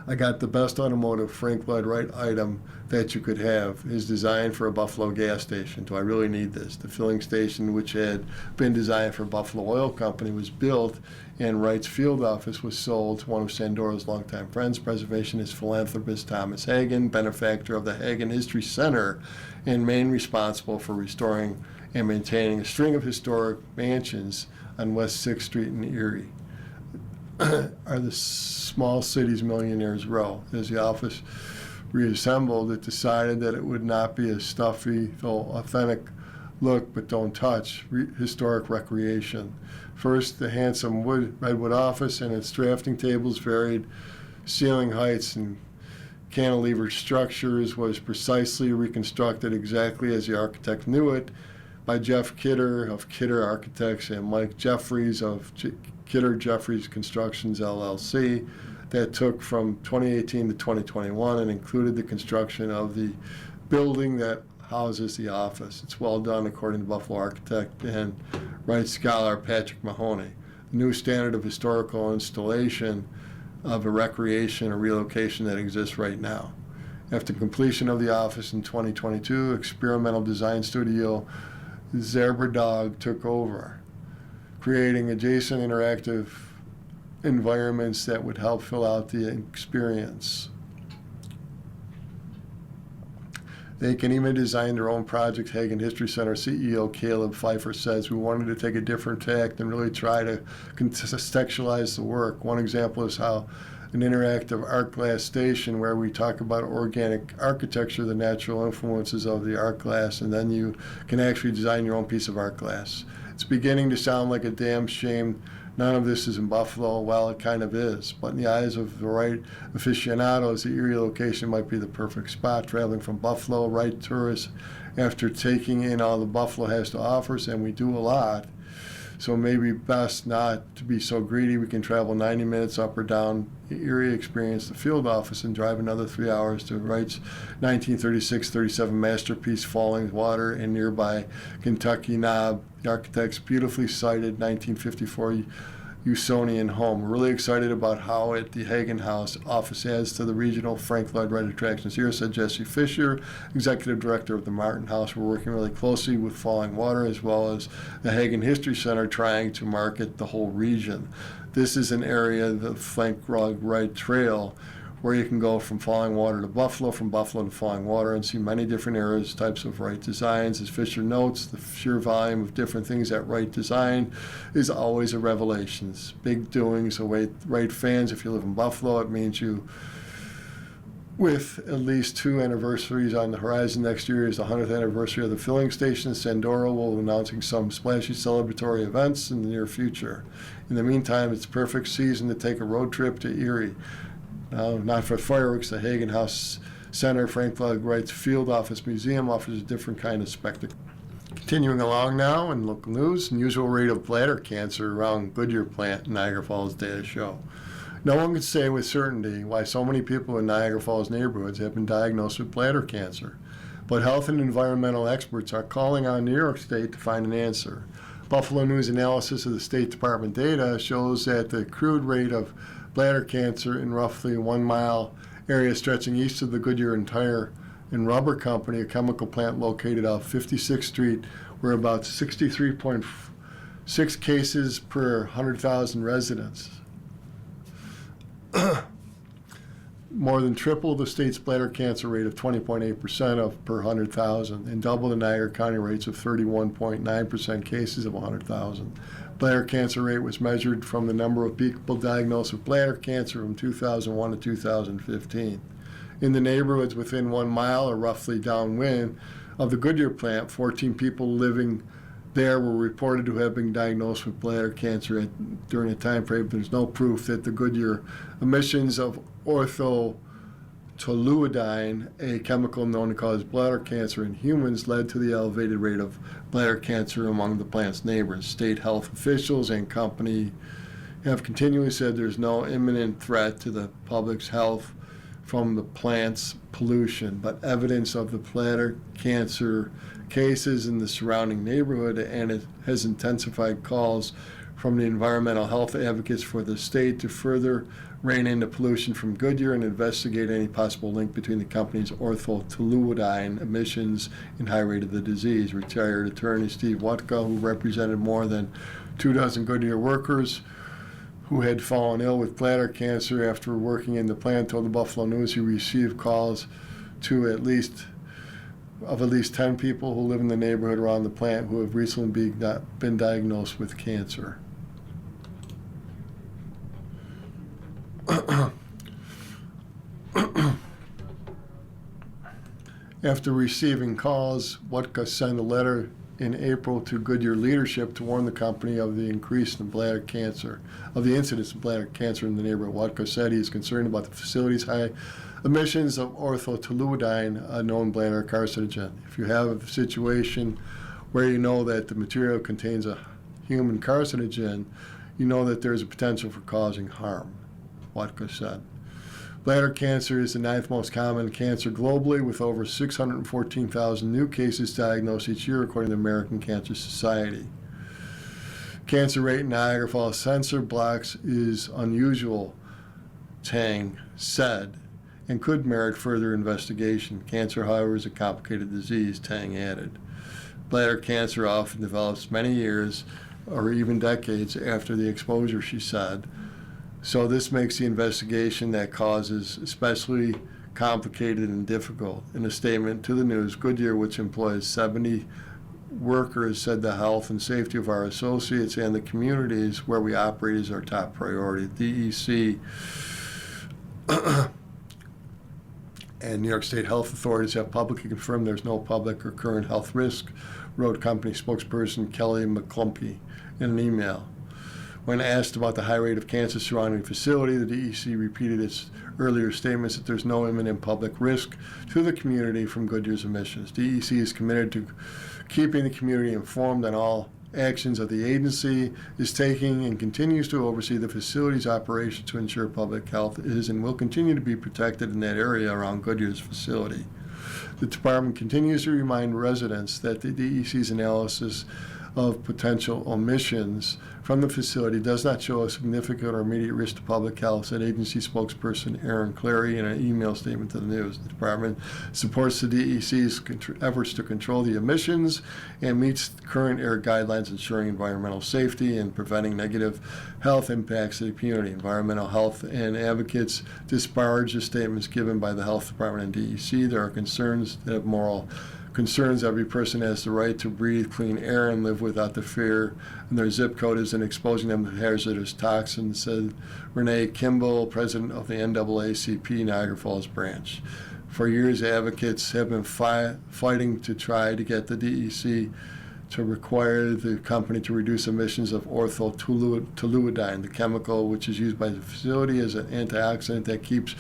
I got the best automotive Frank Lloyd Wright item that you could have, his design for a Buffalo gas station. Do I really need this? The filling station, which had been designed for Buffalo Oil Company, was built, and Wright's field office was sold to one of Sandoro's longtime friends, preservationist philanthropist Thomas Hagen, benefactor of the Hagen History Center, and main responsible for restoring and maintaining a string of historic mansions on West 6th Street in Erie. Are the small city's millionaires row. As the office reassembled, it decided that it would not be a stuffy, though authentic look, but don't touch, historic recreation. First, the handsome redwood office and its drafting tables, varied ceiling heights, and cantilever structures was precisely reconstructed exactly as the architect knew it by Jeff Kidder of Kidder Architects and Mike Jeffries of Kidder Jeffries Constructions LLC. That took from 2018 to 2021 and included the construction of the building that houses the office. It's well done, according to Buffalo architect and Wright scholar Patrick Mahoney. The new standard of historical installation of a recreation or relocation that exists right now. After completion of the office in 2022, experimental design studio Zebradog took over, creating adjacent interactive environments that would help fill out the experience. They can even design their own project. Hagen History Center CEO Caleb Pfeiffer says, "We wanted to take a different tack and really try to contextualize the work. One example is how an interactive art glass station where we talk about organic architecture, the natural influences of the art glass, and then you can actually design your own piece of art glass. It's beginning to sound like a damn shame none of this is in Buffalo. Well, it kind of is, but in the eyes of the right aficionados, the Erie location might be the perfect spot. Traveling from Buffalo, right tourists, after taking in all the Buffalo has to offer, and we do a lot, so maybe best not to be so greedy. We can travel 90 minutes up or down Erie, experience the field office, and drive another 3 hours to Wright's 1936-37 masterpiece Falling Water in nearby Kentucky Knob. The architect's beautifully cited 1954 Usonian home. We're really excited about how at the Hagen House office adds to the regional Frank Lloyd Wright attractions here, said Jesse Fisher, Executive Director of the Martin House. We're working really closely with Falling Water as well as the Hagen History Center, trying to market the whole region. This is an area, the Frank Lloyd Wright Trail, where you can go from Falling Water to Buffalo, from Buffalo to Falling Water, and see many different areas, types of Wright designs. As Fisher notes, the sheer volume of different things that Wright designed is always a revelation. It's big doings await Wright fans. If you live in Buffalo, it means you, with at least 2 anniversaries on the horizon next year, is the 100th anniversary of the filling station. Sandora will be announcing some splashy celebratory events in the near future. In the meantime, it's perfect season to take a road trip to Erie. Now, not for fireworks, the Hagen House Center, Frank Lloyd Wright's Field Office Museum offers a different kind of spectacle. Continuing along now in local news, unusual rate of bladder cancer around Goodyear plant in Niagara Falls data show. No one can say with certainty why so many people in Niagara Falls neighborhoods have been diagnosed with bladder cancer, but health and environmental experts are calling on New York State to find an answer. Buffalo News analysis of the State Department data shows that the crude rate of bladder cancer in roughly 1 mile area stretching east of the Goodyear Tire and Rubber Company, a chemical plant located off 56th Street, were about 63.6 cases per 100,000 residents. More than triple the state's bladder cancer rate of 20.8% of per 100,000 and double the Niagara County rates of 31.9% cases of 100,000. Bladder cancer rate was measured from the number of people diagnosed with bladder cancer from 2001 to 2015. In the neighborhoods within 1 mile or roughly downwind of the Goodyear plant, 14 people living there were reported to have been diagnosed with bladder cancer during a time frame. There's no proof that the Goodyear emissions of orthotoluidine, a chemical known to cause bladder cancer in humans, led to the elevated rate of bladder cancer among the plant's neighbors. State health officials and company have continually said there's no imminent threat to the public's health from the plant's pollution, but evidence of the bladder cancer cases in the surrounding neighborhood, and it has intensified calls from the environmental health advocates for the state to further rein in the pollution from Goodyear and investigate any possible link between the company's orthotoluidine emissions and high rate of the disease. Retired attorney Steve Wutka, who represented more than 24 Goodyear workers who had fallen ill with bladder cancer after working in the plant, told the Buffalo News he received calls to at least 10 people who live in the neighborhood around the plant who have recently been diagnosed with cancer. After receiving calls, Wutka sent a letter in April to Goodyear leadership to warn the company of the increase in bladder cancer, of the incidence of bladder cancer in the neighborhood. Wutka said he is concerned about the facility's high emissions of orthotoluidine, a known bladder carcinogen. If you have a situation where you know that the material contains a human carcinogen, you know that there is a potential for causing harm, Wutka said. Bladder cancer is the 9th most common cancer globally, with over 614,000 new cases diagnosed each year, according to the American Cancer Society. Cancer rate in Niagara Falls sensor blocks is unusual, Tang said, and could merit further investigation. Cancer, however, is a complicated disease, Tang added. Bladder cancer often develops many years or even decades after the exposure, she said. So this makes the investigation that causes especially complicated and difficult. In a statement to the news, Goodyear, which employs 70 workers, said the health and safety of our associates and the communities where we operate is our top priority. DEC and New York State health authorities have publicly confirmed there's no public or current health risk, wrote company spokesperson Kelly McClumpy in an email. When asked about the high rate of cancer surrounding the facility, the DEC repeated its earlier statements that there's no imminent public risk to the community from Goodyear's emissions. DEC is committed to keeping the community informed on all actions that the agency is taking and continues to oversee the facility's operation to ensure public health is and will continue to be protected in that area around Goodyear's facility. The department continues to remind residents that the DEC's analysis of potential omissions from the facility does not show a significant or immediate risk to public health, said agency spokesperson Aaron Clary in an email statement to the news. The department supports the DEC's efforts to control the emissions and meets current air guidelines, ensuring environmental safety and preventing negative health impacts to the community. Environmental health and advocates disparage the statements given by the health department and DEC. There are concerns that have moral concerns. Every person has the right to breathe clean air and live without the fear, and their zip code isn't exposing them to hazardous toxins, said Renee Kimball, president of the NAACP Niagara Falls branch. For years, advocates have been fighting to try to get the DEC to require the company to reduce emissions of orthotoluidine, the chemical which is used by the facility as an antioxidant that keeps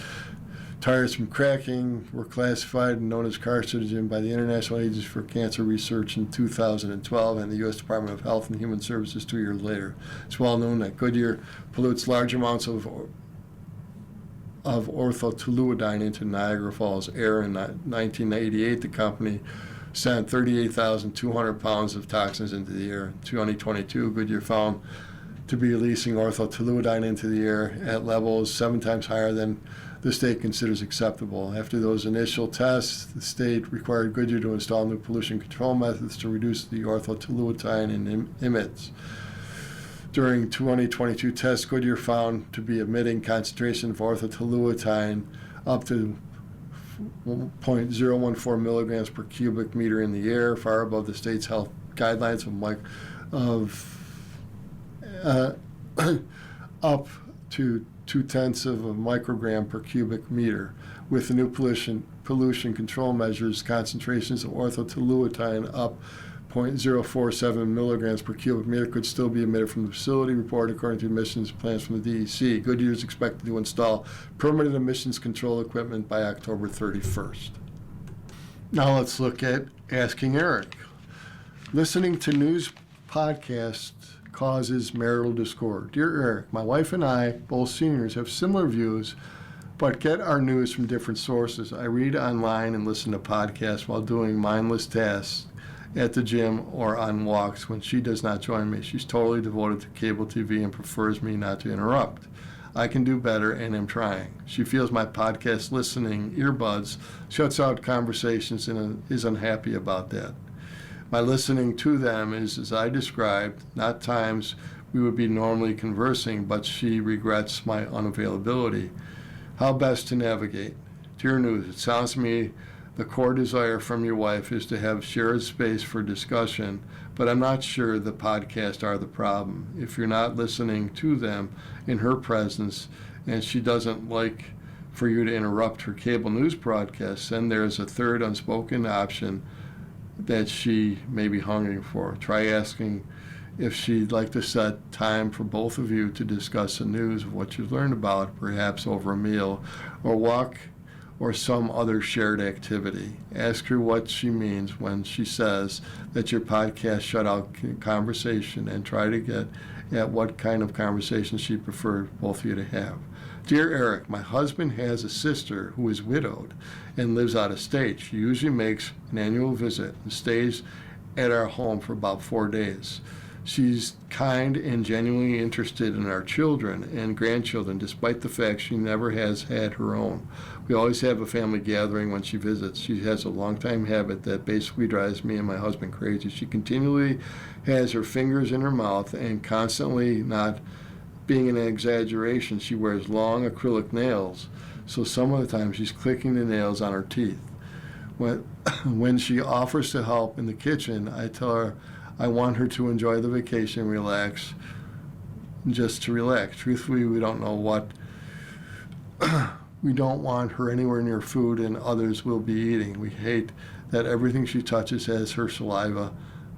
tires from cracking. Were classified and known as carcinogen by the International Agency for Cancer Research in 2012 and the U.S. Department of Health and Human Services 2 years later. It's well known that Goodyear pollutes large amounts of orthotoluidine into Niagara Falls air. In 1988, the company sent 38,200 pounds of toxins into the air. In 2022, Goodyear found to be releasing orthotoluidine into the air at levels 7 times higher than the state considers acceptable. After those initial tests, the state required Goodyear to install new pollution control methods to reduce the orthotoluidine it emits. During 2022 tests, Goodyear found to be emitting concentration of orthotoluidine up to 0.014 milligrams per cubic meter in the air, far above the state's health guidelines up to 0.2 of a microgram per cubic meter. With the new pollution control measures, concentrations of orthotoluidine up 0.047 milligrams per cubic meter could still be emitted from the facility, reported according to emissions plans from the DEC. Goodyear is expected to install permanent emissions control equipment by October 31st. Now let's look at Asking Eric. Listening to news podcasts causes marital discord. Dear Eric, my wife and I, both seniors, have similar views, but get our news from different sources. I read online and listen to podcasts while doing mindless tasks at the gym or on walks when she does not join me. She's totally devoted to cable TV and prefers me not to interrupt. I can do better and am trying. She feels my podcast listening earbuds shuts out conversations and is unhappy about that. My listening to them is, as I described, not times we would be normally conversing, but she regrets my unavailability. How best to navigate? Dear News, it sounds to me the core desire from your wife is to have shared space for discussion, but I'm not sure the podcasts are the problem. If you're not listening to them in her presence and she doesn't like for you to interrupt her cable news broadcasts, then there's a third unspoken option that she may be hungering for. Try asking if she'd like to set time for both of you to discuss the news of what you've learned about, perhaps over a meal or walk or some other shared activity. Ask her what she means when she says that your podcast shut out conversation, and try to get at what kind of conversation she prefers both of you to have. Dear Eric, my husband has a sister who is widowed and lives out of state. She usually makes an annual visit and stays at our home for about 4 days. She's kind and genuinely interested in our children and grandchildren, despite the fact she never has had her own. We always have a family gathering when she visits. She has a long-time habit that basically drives me and my husband crazy. She continually has her fingers in her mouth and constantly, not being an exaggeration, she wears long acrylic nails, so some of the time she's clicking the nails on her teeth. When she offers to help in the kitchen, I tell her I want her to enjoy the vacation, relax, just to relax. Truthfully, we don't know what. We don't want her anywhere near food and others will be eating. We hate that everything she touches has her saliva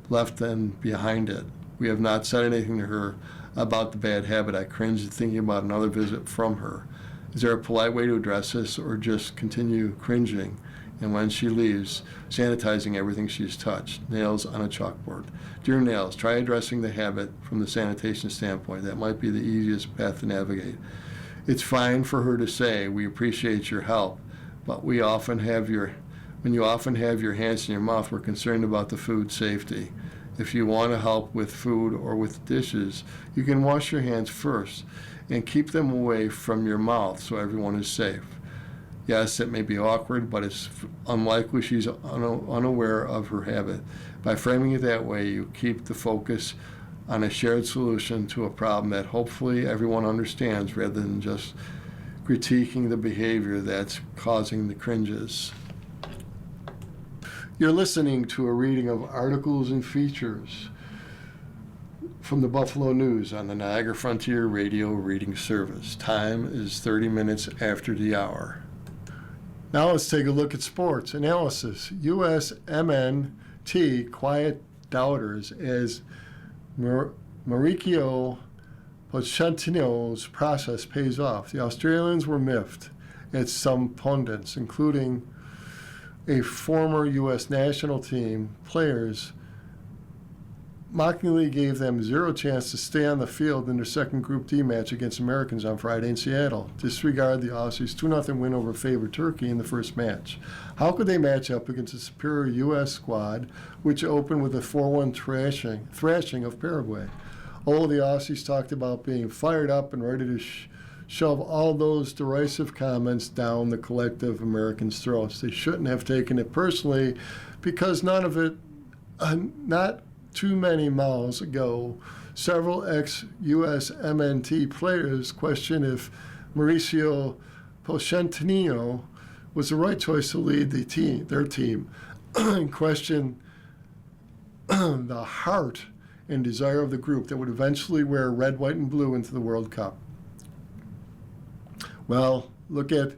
left and behind it. We have not said anything to her about the bad habit. I cringe at thinking about another visit from her. Is there a polite way to address this, or just continue cringing? And when she leaves, sanitizing everything she's touched. Nails on a chalkboard. Dear Nails, try addressing the habit from the sanitation standpoint. That might be the easiest path to navigate. It's fine for her to say, we appreciate your help, but when you often have your hands in your mouth, we're concerned about the food safety. If you want to help with food or with dishes, you can wash your hands first and keep them away from your mouth so everyone is safe. Yes, it may be awkward, but it's unlikely she's unaware of her habit. By framing it that way, you keep the focus on a shared solution to a problem that hopefully everyone understands rather than just critiquing the behavior that's causing the cringes. You're listening to a reading of articles and features from the Buffalo News on the Niagara Frontier Radio Reading Service. Time is 30 minutes after the hour. Now let's take a look at sports analysis. USMNT quiet doubters as Mauricio Pochettino's process pays off. The Australians were miffed at some pundits, including a former U.S. national team players, mockingly gave them zero chance to stay on the field in their second Group D match against Americans on Friday in Seattle. Disregard the Aussies' 2-0 win over favored Turkey in the first match. How could they match up against a superior U.S. squad, which opened with a 4-1 thrashing of Paraguay? All the Aussies talked about being fired up and ready to shove all those derisive comments down the collective Americans' throats. They shouldn't have taken it personally because none of it, not too many miles ago, several ex-U.S. MNT players questioned if Mauricio Pochettino was the right choice to lead their team, and questioned the heart and desire of the group that would eventually wear red, white, and blue into the World Cup. Well, look at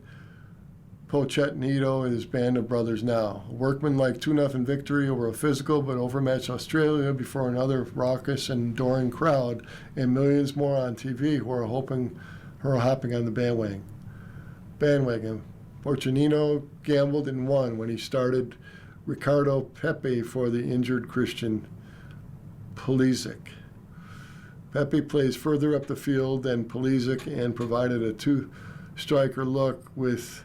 Pochettino and his band of brothers now. A workmanlike 2-0 victory over a physical but overmatched Australia before another raucous and adoring crowd, and millions more on TV who are hopping on the bandwagon. Pochettino gambled and won when he started Ricardo Pepi for the injured Christian Pulisic. Pepi plays further up the field than Pulisic and provided a two-striker look with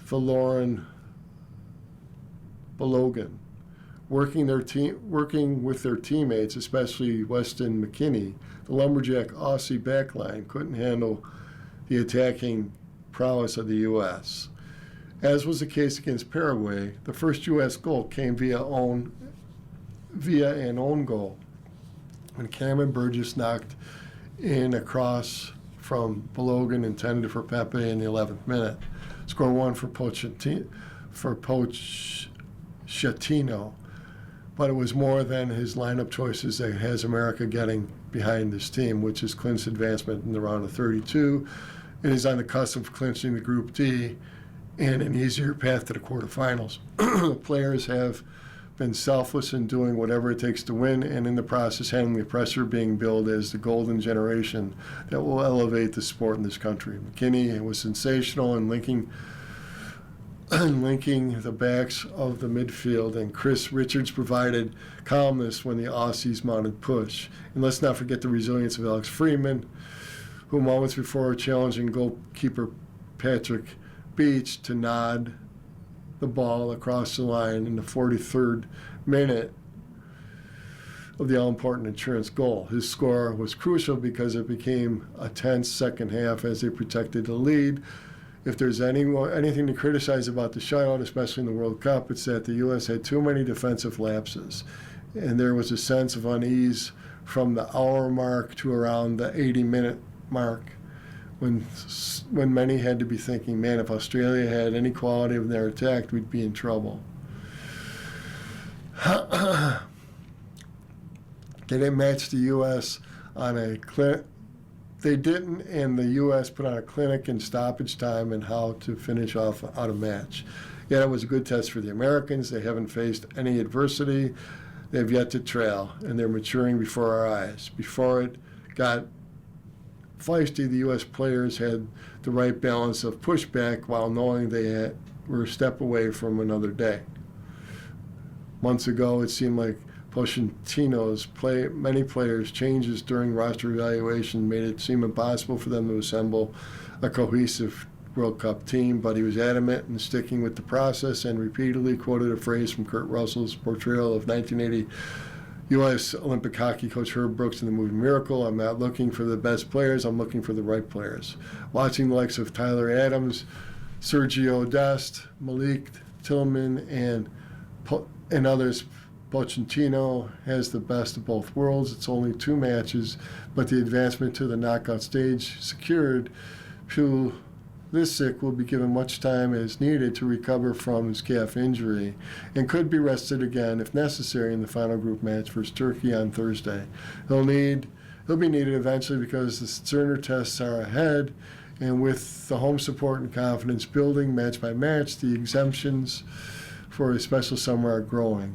Folarin Balogun. Working with their teammates, especially Weston McKennie, the lumberjack Aussie backline couldn't handle the attacking prowess of the U.S. As was the case against Paraguay, the first U.S. goal came via an own goal when Cameron Burgess knocked in a cross from Balogun intended for Pepe in the 11th minute. Score one for Pochettino, but it was more than his lineup choices that has America getting behind this team, which is Clint's advancement in the round of 32. It is on the cusp of clinching the Group D and an easier path to the quarterfinals. The players have been selfless in doing whatever it takes to win, and in the process handling the pressure being billed as the golden generation that will elevate the sport in this country. McKennie was sensational in linking the backs of the midfield, and Chris Richards provided calmness when the Aussies mounted push. And let's not forget the resilience of Alex Freeman, who moments before challenging goalkeeper Patrick Beach to nod the ball across the line in the 43rd minute of the all-important insurance goal. His score was crucial because it became a tense second half as they protected the lead. If there's anything to criticize about the shutout, especially in the World Cup, it's that the U.S. had too many defensive lapses, and there was a sense of unease from the hour mark to around the 80-minute mark, when many had to be thinking, man, if Australia had any quality of their attack, we'd be in trouble. They didn't match the U.S. on a clinic. They didn't, and the U.S. put on a clinic in stoppage time and how to finish off out a match. Yet it was a good test for the Americans. They haven't faced any adversity. They've yet to trail, and they're maturing before our eyes. Before it got feisty, the U.S. players had the right balance of pushback while knowing they were a step away from another day. Months ago, it seemed like Pochettino's many players' changes during roster evaluation made it seem impossible for them to assemble a cohesive World Cup team, but he was adamant in sticking with the process and repeatedly quoted a phrase from Kurt Russell's portrayal of 1980 U.S. Olympic hockey coach Herb Brooks in the movie Miracle. I'm not looking for the best players, I'm looking for the right players. Watching the likes of Tyler Adams, Sergio Dest, Malik Tillman, and others, Pochettino has the best of both worlds. It's only 2 matches, but the advancement to the knockout stage secured. Pulisic will be given much time as needed to recover from his calf injury and could be rested again if necessary in the final group match versus Turkey on Thursday. He'll be needed eventually because the Cerner tests are ahead, and with the home support and confidence building match by match, the exemptions for a special summer are growing.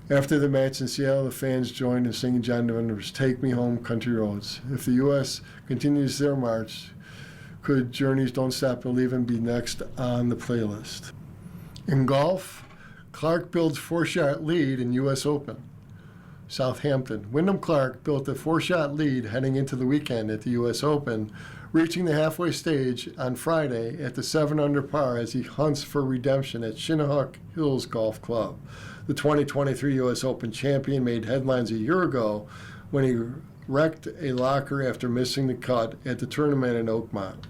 After the match in Seattle, the fans joined in singing John Denver's "Take Me Home, Country Roads." If the U.S. continues their march, could Journey's "Don't Stop Believin'" be next on the playlist? In golf, Clark builds 4-shot lead in U.S. Open. Southampton. Wyndham Clark built a 4-shot lead heading into the weekend at the U.S. Open, reaching the halfway stage on Friday at the 7-under par as he hunts for redemption at Shinnecock Hills Golf Club. The 2023 U.S. Open champion made headlines a year ago when he wrecked a locker after missing the cut at the tournament in Oakmont.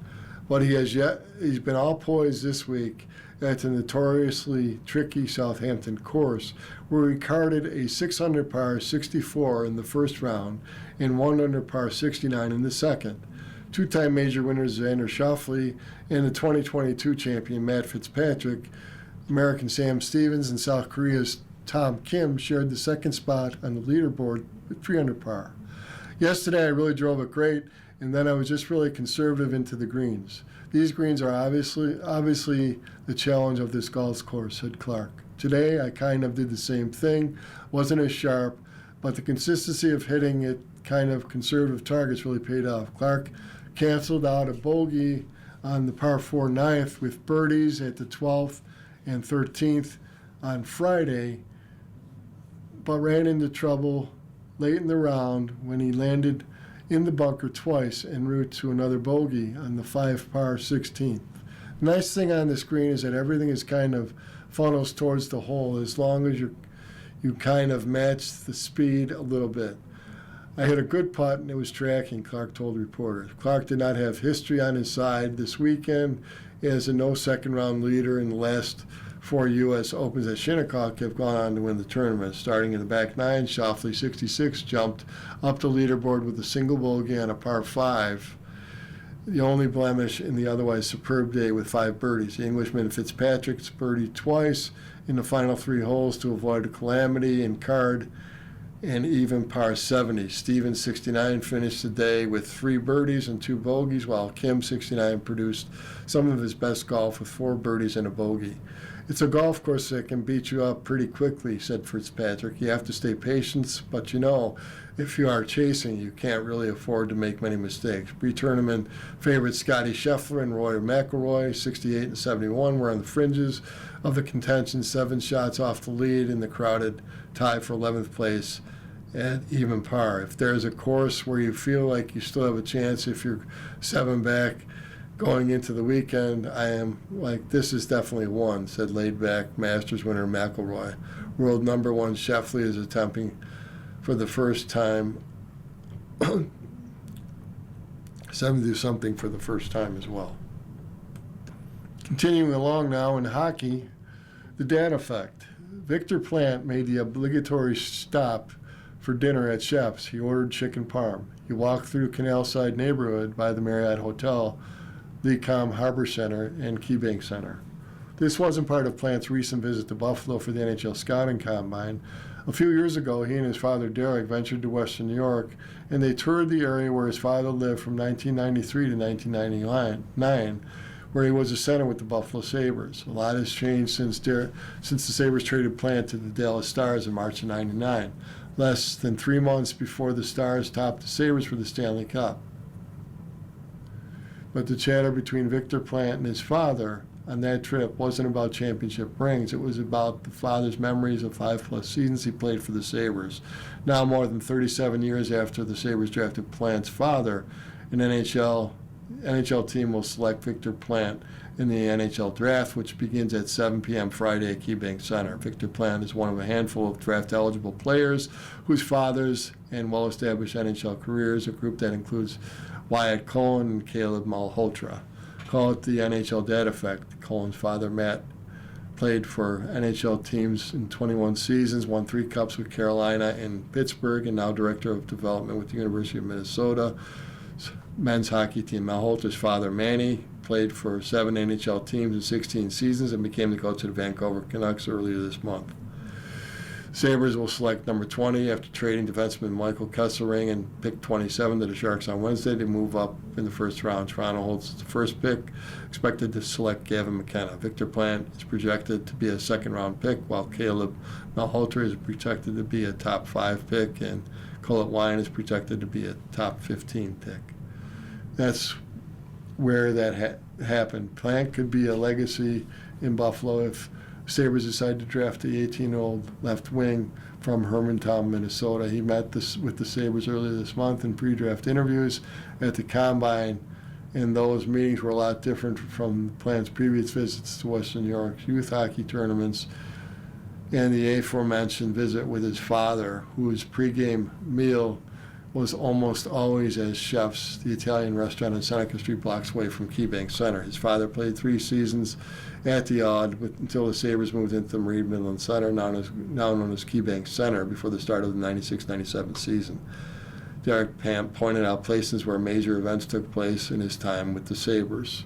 But he's been all poised this week at the notoriously tricky Southampton course, where he carded a 6-under par 64 in the first round and 1-under par 69 in the second. 2-time major winners Xander Schauffele and the 2022 champion Matt Fitzpatrick, American Sam Stevens, and South Korea's Tom Kim shared the second spot on the leaderboard with 3-under par. Yesterday I really drove it great, and then I was just really conservative into the greens. These greens are obviously the challenge of this golf course, said Clark. Today I kind of did the same thing, wasn't as sharp, but the consistency of hitting it kind of conservative targets really paid off. Clark canceled out a bogey on the par 4 ninth with birdies at the 12th and 13th on Friday, but ran into trouble late in the round when he landed in the bunker twice en route to another bogey on the 5 par 16th. The nice thing on this green is that everything is kind of funnels towards the hole as long as you kind of match the speed a little bit. I hit a good putt and it was tracking, Clark told reporters. Clark did not have history on his side this weekend as a no second round leader in the last 4 U.S. Opens at Shinnecock have gone on to win the tournament. Starting in the back nine, Schauffele 66 jumped up the leaderboard with a single bogey on a par 5, the only blemish in the otherwise superb day with 5 birdies. The Englishman Fitzpatrick's birdied twice in the final 3 holes to avoid a calamity and card an even par 70. Stevens 69 finished the day with 3 birdies and 2 bogeys, while Kim 69 produced some of his best golf with 4 birdies and a bogey. It's a golf course that can beat you up pretty quickly, said Fitzpatrick. You have to stay patient, but if you are chasing, you can't really afford to make many mistakes. Pre-tournament favorites Scotty Scheffler and Rory McIlroy, 68 and 71, were on the fringes of the contention, 7 shots off the lead in the crowded tie for 11th place at even par. If there's a course where you feel like you still have a chance if you're 7 back going into the weekend, I am like, this is definitely one, said laid-back Masters winner McIlroy. World number 1 Scheffler is attempting for the first time 70-something for the first time as well. Continuing along now in hockey, the dad effect. Victor Plant made the obligatory stop for dinner at Chef's. He ordered chicken parm. He walked through Canal Side neighborhood by the Marriott Hotel, Lecom Harbor Center, and KeyBank Center. This wasn't part of Plant's recent visit to Buffalo for the NHL Scouting Combine. A few years ago, he and his father Derek ventured to Western New York, and they toured the area where his father lived from 1993 to 1999, where he was a center with the Buffalo Sabres. A lot has changed since the Sabres traded Plant to the Dallas Stars in March of '99, less than 3 months before the Stars topped the Sabres for the Stanley Cup. But the chatter between Victor Plant and his father on that trip wasn't about championship rings. It was about the father's memories of 5+ seasons he played for the Sabres. Now, more than 37 years after the Sabres drafted Plant's father, an NHL team will select Victor Plant in the NHL draft, which begins at 7 p.m. Friday at KeyBank Center. Victor Plant is one of a handful of draft-eligible players whose fathers and well-established NHL careers, a group that includes Wyatt Cohen and Caleb Malhotra. Call it the NHL dad effect. Cohen's father, Matt, played for NHL teams in 21 seasons, won 3 cups with Carolina and Pittsburgh, and now director of development with the University of Minnesota men's hockey team. Malhotra's father, Manny, played for 7 NHL teams in 16 seasons and became the coach of the Vancouver Canucks earlier this month. Sabres will select number 20 after trading defenseman Michael Kesselring and pick 27 to the Sharks on Wednesday. They move up in the first round. Toronto holds the first pick, expected to select Gavin McKenna. Victor Plant is projected to be a second-round pick, while Caleb Malhotra is projected to be a top 5 pick, and Colette Wine is projected to be a top 15 pick. That's where that happened. Plant could be a legacy in Buffalo if Sabres decided to draft the 18-year-old left wing from Hermantown, Minnesota. He met with the Sabres earlier this month in pre-draft interviews at the Combine, and those meetings were a lot different from Plant's previous visits to Western New York's youth hockey tournaments and the aforementioned visit with his father, whose pregame meal was almost always at Chef's, the Italian restaurant on Seneca Street, blocks away from KeyBank Center. His father played 3 seasons at the Odd until the Sabres moved into the Marine Midland Center, now known as KeyBank Center, before the start of the 96-97 season. Derek Pant pointed out places where major events took place in his time with the Sabres.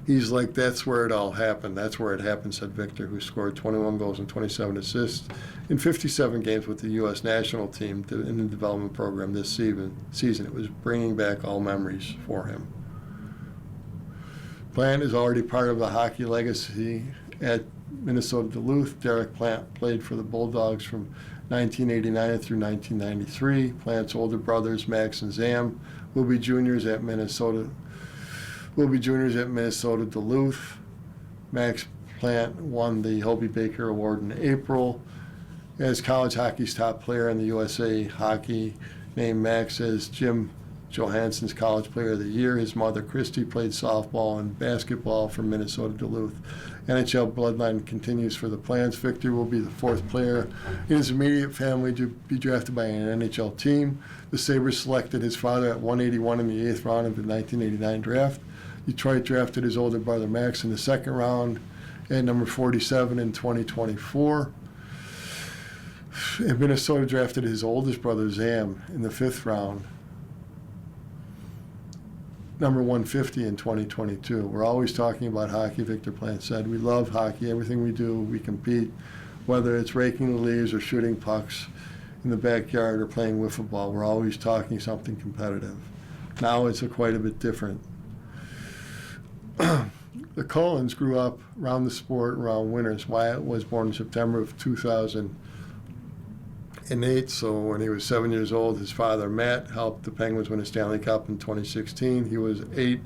He's like, that's where it all happened. That's where it happened, said Victor, who scored 21 goals and 27 assists in 57 games with the U.S. national team in the development program this season. It was bringing back all memories for him. Plant is already part of the hockey legacy at Minnesota Duluth. Derek Plant played for the Bulldogs from 1989 through 1993. Plant's older brothers, Max and Zam, will be juniors at Minnesota Duluth. Max Plant won the Hobey Baker Award in April. As college hockey's top player in the USA Hockey, named Max as Jim Johansson's College Player of the Year. His mother, Christy, played softball and basketball for Minnesota Duluth. NHL bloodline continues for the Plants. Victor will be the 4th player in his immediate family to be drafted by an NHL team. The Sabres selected his father at 181 in the 8th round of the 1989 draft. Detroit drafted his older brother Max in the 2nd round at number 47 in 2024. And Minnesota drafted his oldest brother Zam in the 5th round, number 150 in 2022. We're always talking about hockey, Victor Plant said. We love hockey. Everything we do, we compete, whether it's raking the leaves or shooting pucks in the backyard or playing wiffle ball. We're always talking something competitive. Now it's quite a bit different. The Collins grew up around the sport, around Winters. Wyatt was born in September of 2008, so when he was 7 years old, his father, Matt, helped the Penguins win a Stanley Cup in 2016. He was 8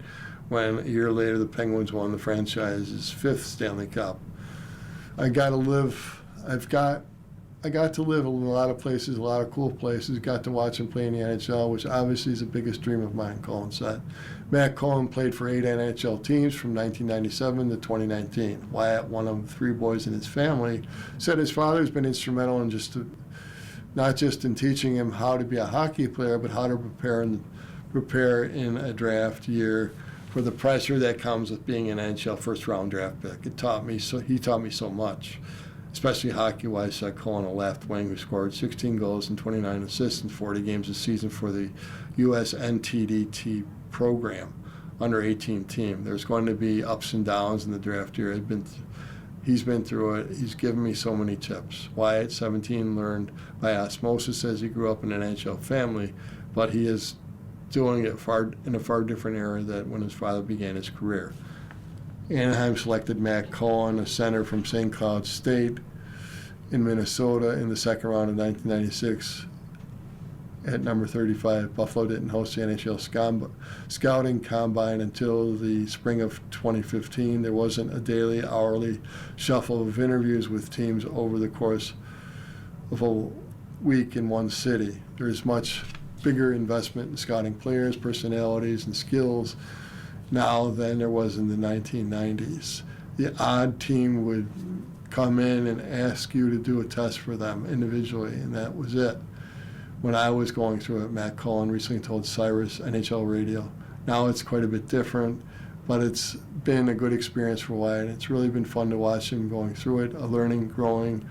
when, a year later, the Penguins won the franchise's 5th Stanley Cup. I got to live in a lot of places, a lot of cool places. Got to watch him play in the NHL, which obviously is the biggest dream of mine, Cohen said. Matt Cohen played for 8 NHL teams from 1997 to 2019. Wyatt, one of 3 boys in his family, said his father has been instrumental in not just in teaching him how to be a hockey player, but how to prepare in a draft year for the pressure that comes with being an NHL first-round draft pick. He taught me so much, especially hockey-wise, said Cohen, a left wing who scored 16 goals and 29 assists in 40 games this season for the U.S. NTDT program, under 18 team. There's going to be ups and downs in the draft year. He's been through it. He's given me so many tips. Wyatt, 17, learned by osmosis as he grew up in an NHL family, but he is doing it in a far different era than when his father began his career. Anaheim selected Matt Cohen, a center from St. Cloud State in Minnesota, in the 2nd round of 1996 at number 35. Buffalo didn't host the NHL Scouting Combine until the spring of 2015. There wasn't a daily, hourly shuffle of interviews with teams over the course of a week in one city. There is much bigger investment in scouting players, personalities, and skills now than there was in the 1990s. The odd team would come in and ask you to do a test for them individually, and that was it. When I was going through it, Matt Cullen recently told Cyrus NHL Radio. Now it's quite a bit different, but it's been a good experience for Wyatt. It's really been fun to watch him going through it, learning, growing,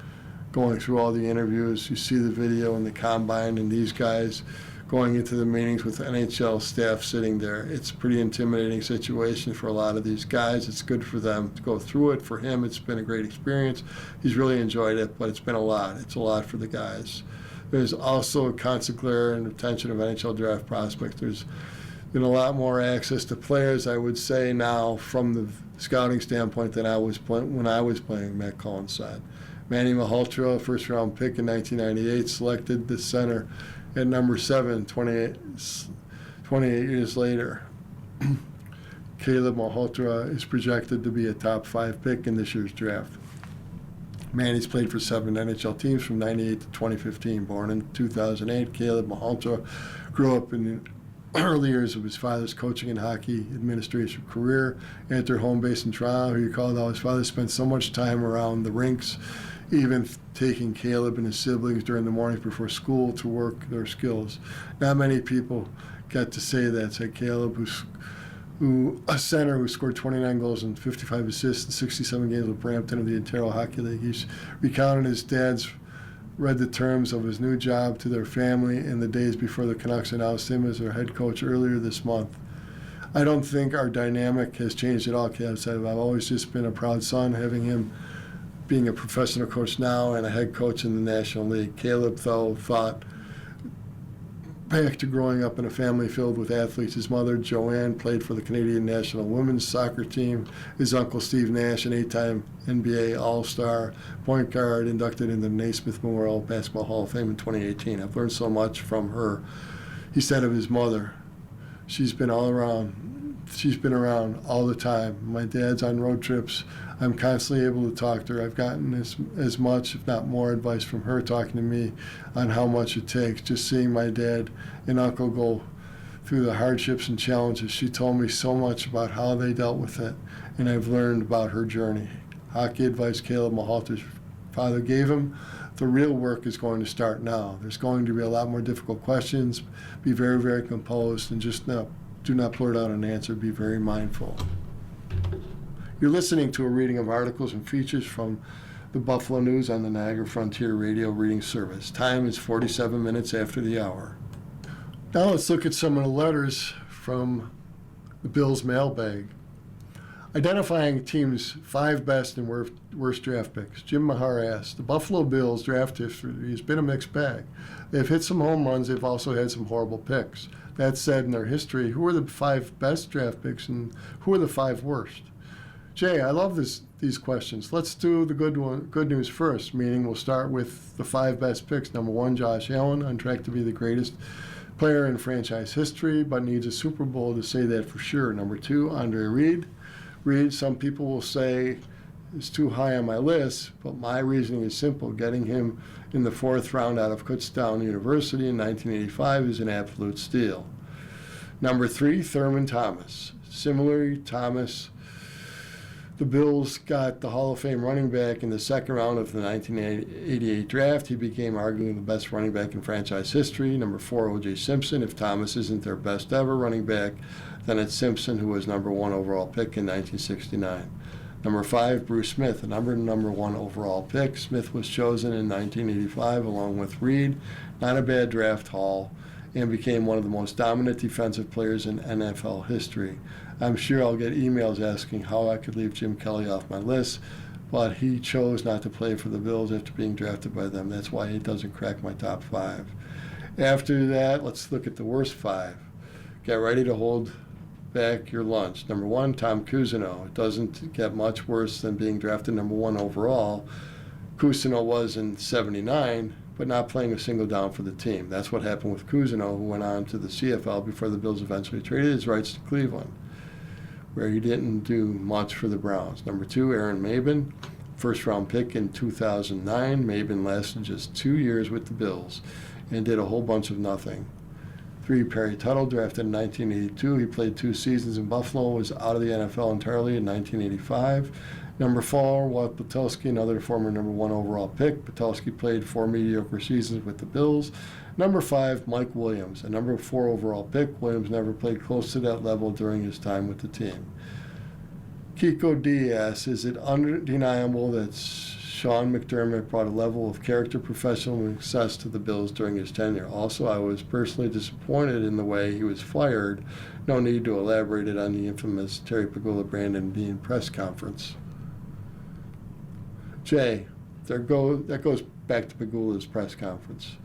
going through all the interviews. You see the video in the combine and these guys going into the meetings with NHL staff sitting there. It's a pretty intimidating situation for a lot of these guys. It's good for them to go through it. For him, it's been a great experience. He's really enjoyed it, but it's been a lot. It's a lot for the guys. There's also a constant glare and attention of NHL draft prospects. There's been a lot more access to players, I would say, now from the scouting standpoint than when I was playing, Matt Cullen said. Manny Malhotra, first-round pick in 1998, selected the center at number 7, 28 years later. Caleb Malhotra is projected to be a top 5 pick in this year's draft. Manny's played for 7 NHL teams from 98 to 2015. Born in 2008, Caleb Malhotra grew up in the early years of his father's coaching and hockey administration career. Entered home base in Toronto. He recalled how his father spent so much time around the rinks, even taking Caleb and his siblings during the mornings before school to work their skills. Not many people get to say that, said Caleb, a center who scored 29 goals and 55 assists in 67 games with Brampton of the Ontario Hockey League. He's recounted his dad's read the terms of his new job to their family in the days before the Canucks announced him as their head coach earlier this month. I don't think our dynamic has changed at all, Caleb said. I've always just been a proud son, having him being a professional coach now and a head coach in the National League. Caleb, though, thought back to growing up in a family filled with athletes. His mother, Joanne, played for the Canadian national women's soccer team. His uncle, Steve Nash, an 8-time NBA All-Star point guard, inducted into the Naismith Memorial Basketball Hall of Fame in 2018. I've learned so much from her. He said of his mother, she's been all around. She's been around all the time. My dad's on road trips. I'm constantly able to talk to her. I've gotten as much, if not more, advice from her talking to me on how much it takes. Just seeing my dad and uncle go through the hardships and challenges. She told me so much about how they dealt with it, and I've learned about her journey. Hockey advice Caleb Malhotra's father gave him. The real work is going to start now. There's going to be a lot more difficult questions. Be very, very composed, and do not blurt out an answer. Be very mindful. You're listening to a reading of articles and features from the Buffalo News on the Niagara Frontier Radio Reading Service. Time is 47 minutes after the hour. Now let's look at some of the letters from the Bills mailbag. Identifying teams' 5 best and worst draft picks. Jim Mahar asked, the Buffalo Bills draft history has been a mixed bag. They've hit some home runs, they've also had some horrible picks. That said, in their history, who are the 5 best draft picks and who are the 5 worst? Jay, I love these questions. Let's do the good news first, meaning we'll start with the 5 best picks. Number 1, Josh Allen, on track to be the greatest player in franchise history, but needs a Super Bowl to say that for sure. Number 2, Andre Reed. Reed, some people will say, is too high on my list, but my reasoning is simple. Getting him in the 4th round out of Kutztown University in 1985 is an absolute steal. Number 3, Thurman Thomas. Similarly, Thomas, the Bills got the Hall of Fame running back in the 2nd round of the 1988 draft. He became arguably the best running back in franchise history. Number 4, O.J. Simpson. If Thomas isn't their best ever running back, then it's Simpson, who was number 1 overall pick in 1969. Number 5, Bruce Smith, a number 1 overall pick. Smith was chosen in 1985 along with Reed. Not a bad draft haul, and became one of the most dominant defensive players in NFL history. I'm sure I'll get emails asking how I could leave Jim Kelly off my list, but he chose not to play for the Bills after being drafted by them. That's why he doesn't crack my top 5. After that, let's look at the worst 5. Get ready to hold back your lunch. Number 1, Tom Cousineau. It doesn't get much worse than being drafted number 1 overall. Cousineau was in '79, but not playing a single down for the team. That's what happened with Cousineau, who went on to the CFL before the Bills eventually traded his rights to Cleveland, where he didn't do much for the Browns. Number 2, Aaron Maben, 1st round pick in 2009. Maben lasted just 2 years with the Bills and did a whole bunch of nothing. 3, Perry Tuttle, drafted in 1982. He played 2 seasons in Buffalo, was out of the NFL entirely in 1985. Number 4, Walt Patulski, another former number 1 overall pick. Patulski played 4 mediocre seasons with the Bills. Number 5, Mike Williams, a number 4 overall pick. Williams never played close to that level during his time with the team. Kiko D asks, is it undeniable that Sean McDermott brought a level of character, professional success to the Bills during his tenure? Also, I was personally disappointed in the way he was fired. No need to elaborate it on the infamous Terry Pegula-Brandon Bean press conference. Jay, that goes back to Pegula's press conference.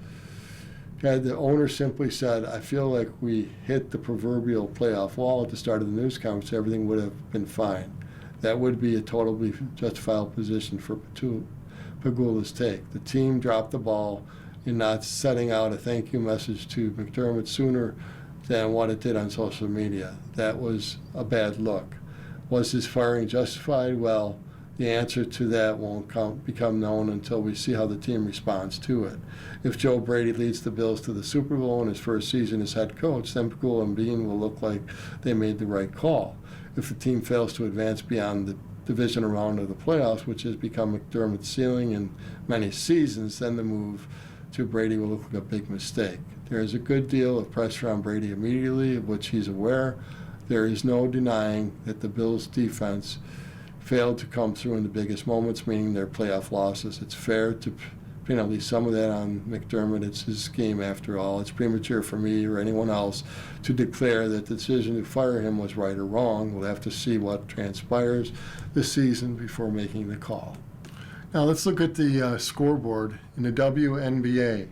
The owner simply said, I feel like we hit the proverbial playoff wall at the start of the news conference. Everything would have been fine. That would be a totally justifiable position for Pegula's take. The team dropped the ball in not setting out a thank you message to McDermott sooner than what it did on social media. That was a bad look. Was his firing justified? Well, the answer to that won't become known until we see how the team responds to it. If Joe Brady leads the Bills to the Super Bowl in his first season as head coach, then Pegula and Bean will look like they made the right call. If the team fails to advance beyond the divisional round of the playoffs, which has become McDermott's ceiling in many seasons, then the move to Brady will look like a big mistake. There is a good deal of pressure on Brady immediately, of which he's aware. There is no denying that the Bills' defense failed to come through in the biggest moments, meaning their playoff losses. It's fair to pin at least some of that on McDermott. It's his game after all. It's premature for me or anyone else to declare that the decision to fire him was right or wrong. We'll have to see what transpires this season before making the call. Now let's look at the scoreboard in the WNBA.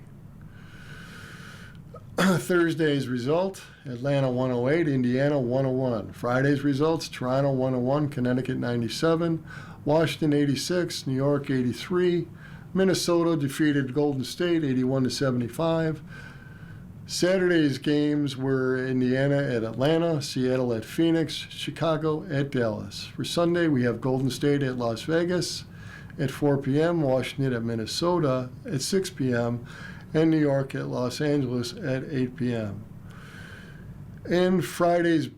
Thursday's result, Atlanta 108, Indiana 101. Friday's results, Toronto 101, Connecticut 97, Washington 86, New York 83, Minnesota defeated Golden State 81-75. Saturday's games were Indiana at Atlanta, Seattle at Phoenix, Chicago at Dallas. For Sunday, we have Golden State at Las Vegas at 4 p.m., Washington at Minnesota at 6 p.m., and New York at Los Angeles at 8 p.m. And Friday's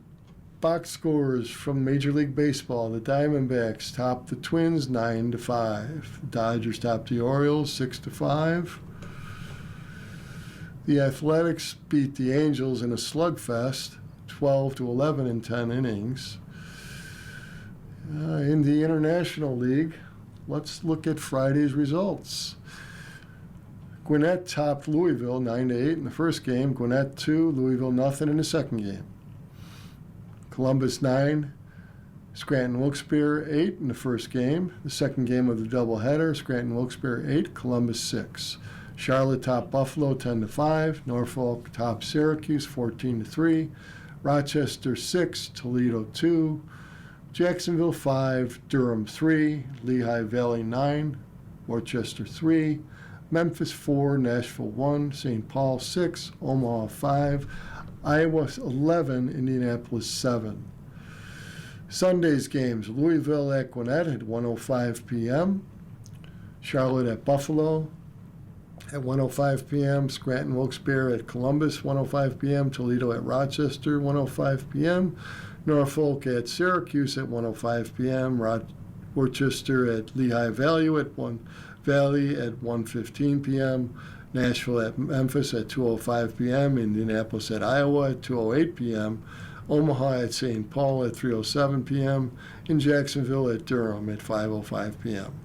box scores from Major League Baseball, the Diamondbacks topped the Twins 9-5. The Dodgers topped the Orioles 6-5. The Athletics beat the Angels in a slugfest 12-11 in 10 innings. In the International League, let's look at Friday's results. Gwinnett topped Louisville 9-8 in the first game. Gwinnett 2, Louisville nothing in the second game. Columbus 9, Scranton Wilkes-Barre 8 in the first game. The second game of the doubleheader, Scranton Wilkes-Barre 8, Columbus 6. Charlotte topped Buffalo 10-5. Norfolk topped Syracuse 14-3. Rochester 6, Toledo 2. Jacksonville 5, Durham 3. Lehigh Valley 9, Worcester 3. Memphis 4, Nashville 1, St. Paul 6, Omaha 5, Iowa 11, Indianapolis 7. Sunday's games, Louisville at Gwinnett at 1:05 p.m., Charlotte at Buffalo at 1:05 p.m., Scranton Wilkes-Barre at Columbus 1:05 p.m., Toledo at Rochester 1:05 p.m., Norfolk at Syracuse at 1:05 p.m., Worcester at Lehigh Valley at 1:15 p.m., Nashville at Memphis at 2:05 p.m., Indianapolis at Iowa at 2:08 p.m., Omaha at St. Paul at 3:07 p.m., and Jacksonville at Durham at 5:05 p.m.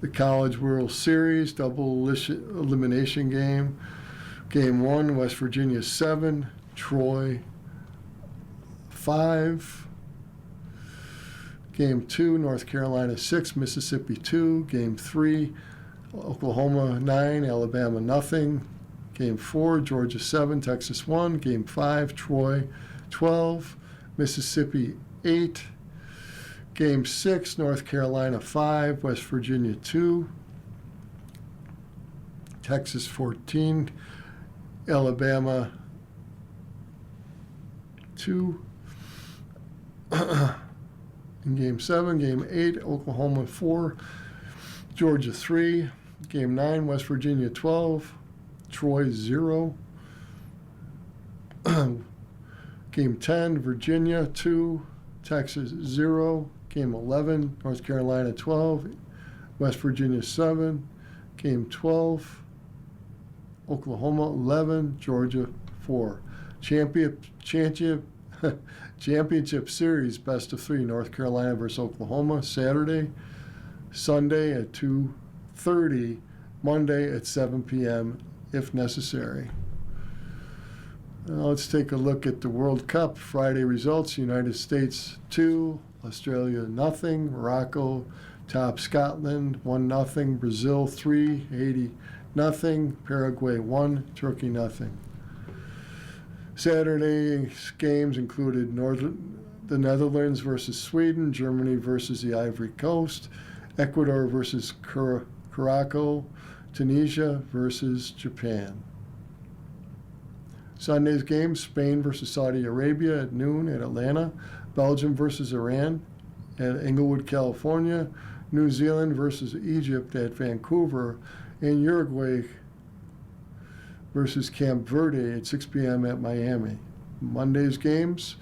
The College World Series double elimination game. Game 1, West Virginia 7, Troy 5. Game 2, North Carolina 6, Mississippi 2. Game 3, Oklahoma 9, Alabama nothing. Game 4, Georgia 7, Texas 1. Game 5, Troy 12, Mississippi 8. Game 6, North Carolina 5, West Virginia 2. Texas 14, Alabama 2. In Game 7, Game 8, Oklahoma 4, Georgia 3. Game 9, West Virginia 12, Troy 0. Game 10, Virginia 2, Texas 0. Game 11, North Carolina 12, West Virginia 7. Game 12, Oklahoma 11, Georgia 4. Championship Series best of 3, North Carolina versus Oklahoma, Saturday. Sunday at 2:30, Monday at 7 p.m. if necessary. Now let's take a look at the World Cup Friday results. United States 2, Australia 0, Morocco top Scotland 1-0, Brazil 3, Haiti 0, Paraguay 1, Turkey 0. Saturday's games included the Netherlands versus Sweden, Germany versus the Ivory Coast, Ecuador versus Curacao, Tunisia versus Japan. Sunday's games, Spain versus Saudi Arabia at noon at Atlanta, Belgium versus Iran at Inglewood, California, New Zealand versus Egypt at Vancouver, and Uruguay versus Cape Verde at 6 p.m. at Miami. Monday's games,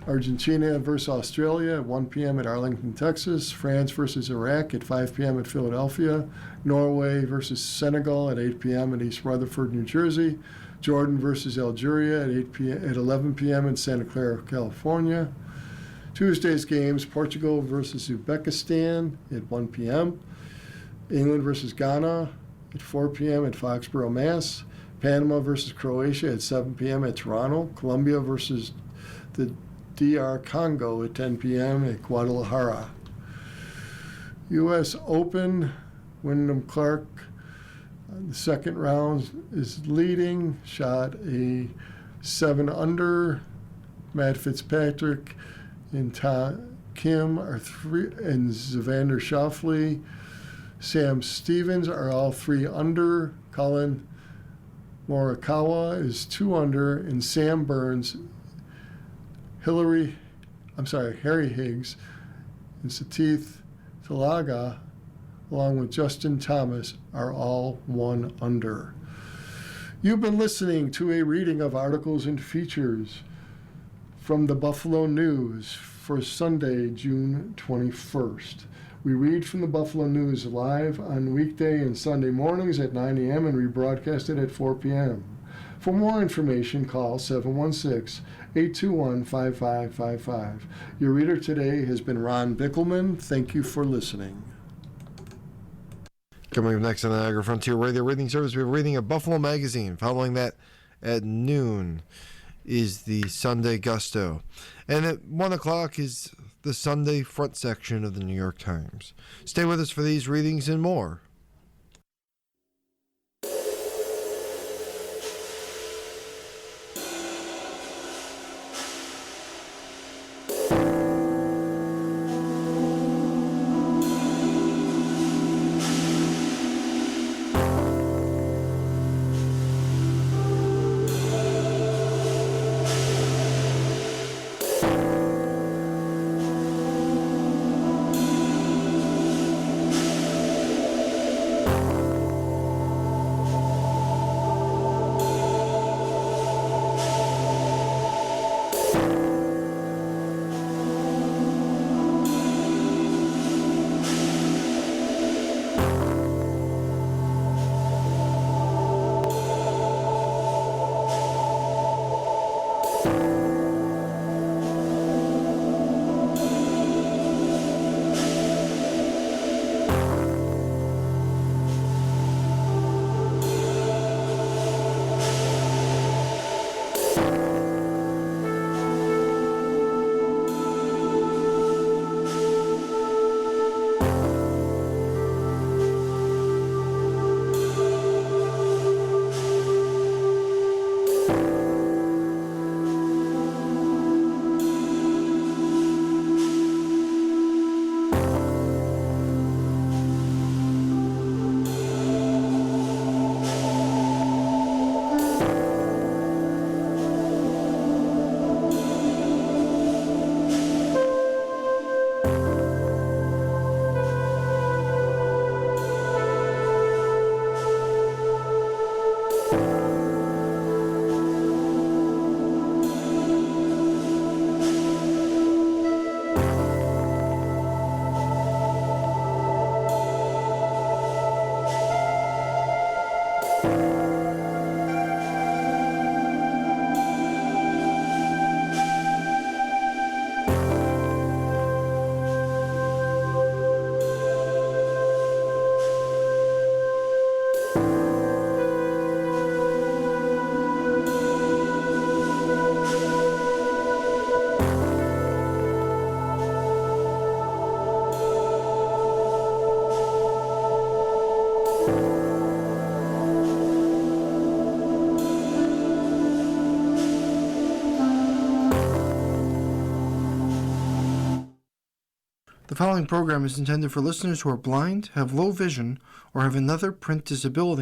Argentina versus Australia at 1 p.m. at Arlington, Texas, France versus Iraq at 5 p.m. at Philadelphia, Norway versus Senegal at 8 p.m. at East Rutherford, New Jersey, Jordan versus Algeria at 11 p.m. in Santa Clara, California. Tuesday's games, Portugal versus Uzbekistan at 1 p.m., England versus Ghana at 4 p.m. at Foxborough, Mass., Panama versus Croatia at 7 p.m. at Toronto, Colombia versus the DR Congo at 10 p.m. at Guadalajara. U.S. Open, Wyndham Clark, the second round is leading, shot a 7 under. Matt Fitzpatrick and Kim are 3, and Xander Schauffele, Sam Stevens are all 3 under. Colin Morikawa is 2 under, and Sam Burns, Harry Higgs, and Satish Talaga, along with Justin Thomas, are all 1 under. You've been listening to a reading of articles and features from the Buffalo News for Sunday, June 21st. We read from the Buffalo News live on weekday and Sunday mornings at 9 a.m. and rebroadcast it at 4 p.m. For more information, call 716-821-5555. Your reader today has been Ron Bickelman. Thank you for listening. Coming up next on the Niagara Frontier Radio Reading Service, we have a reading of Buffalo Magazine. Following that at noon is the Sunday Gusto. And at 1 o'clock is the Sunday front section of the New York Times. Stay with us for these readings and more. following program is intended for listeners who are blind, have low vision, or have another print disability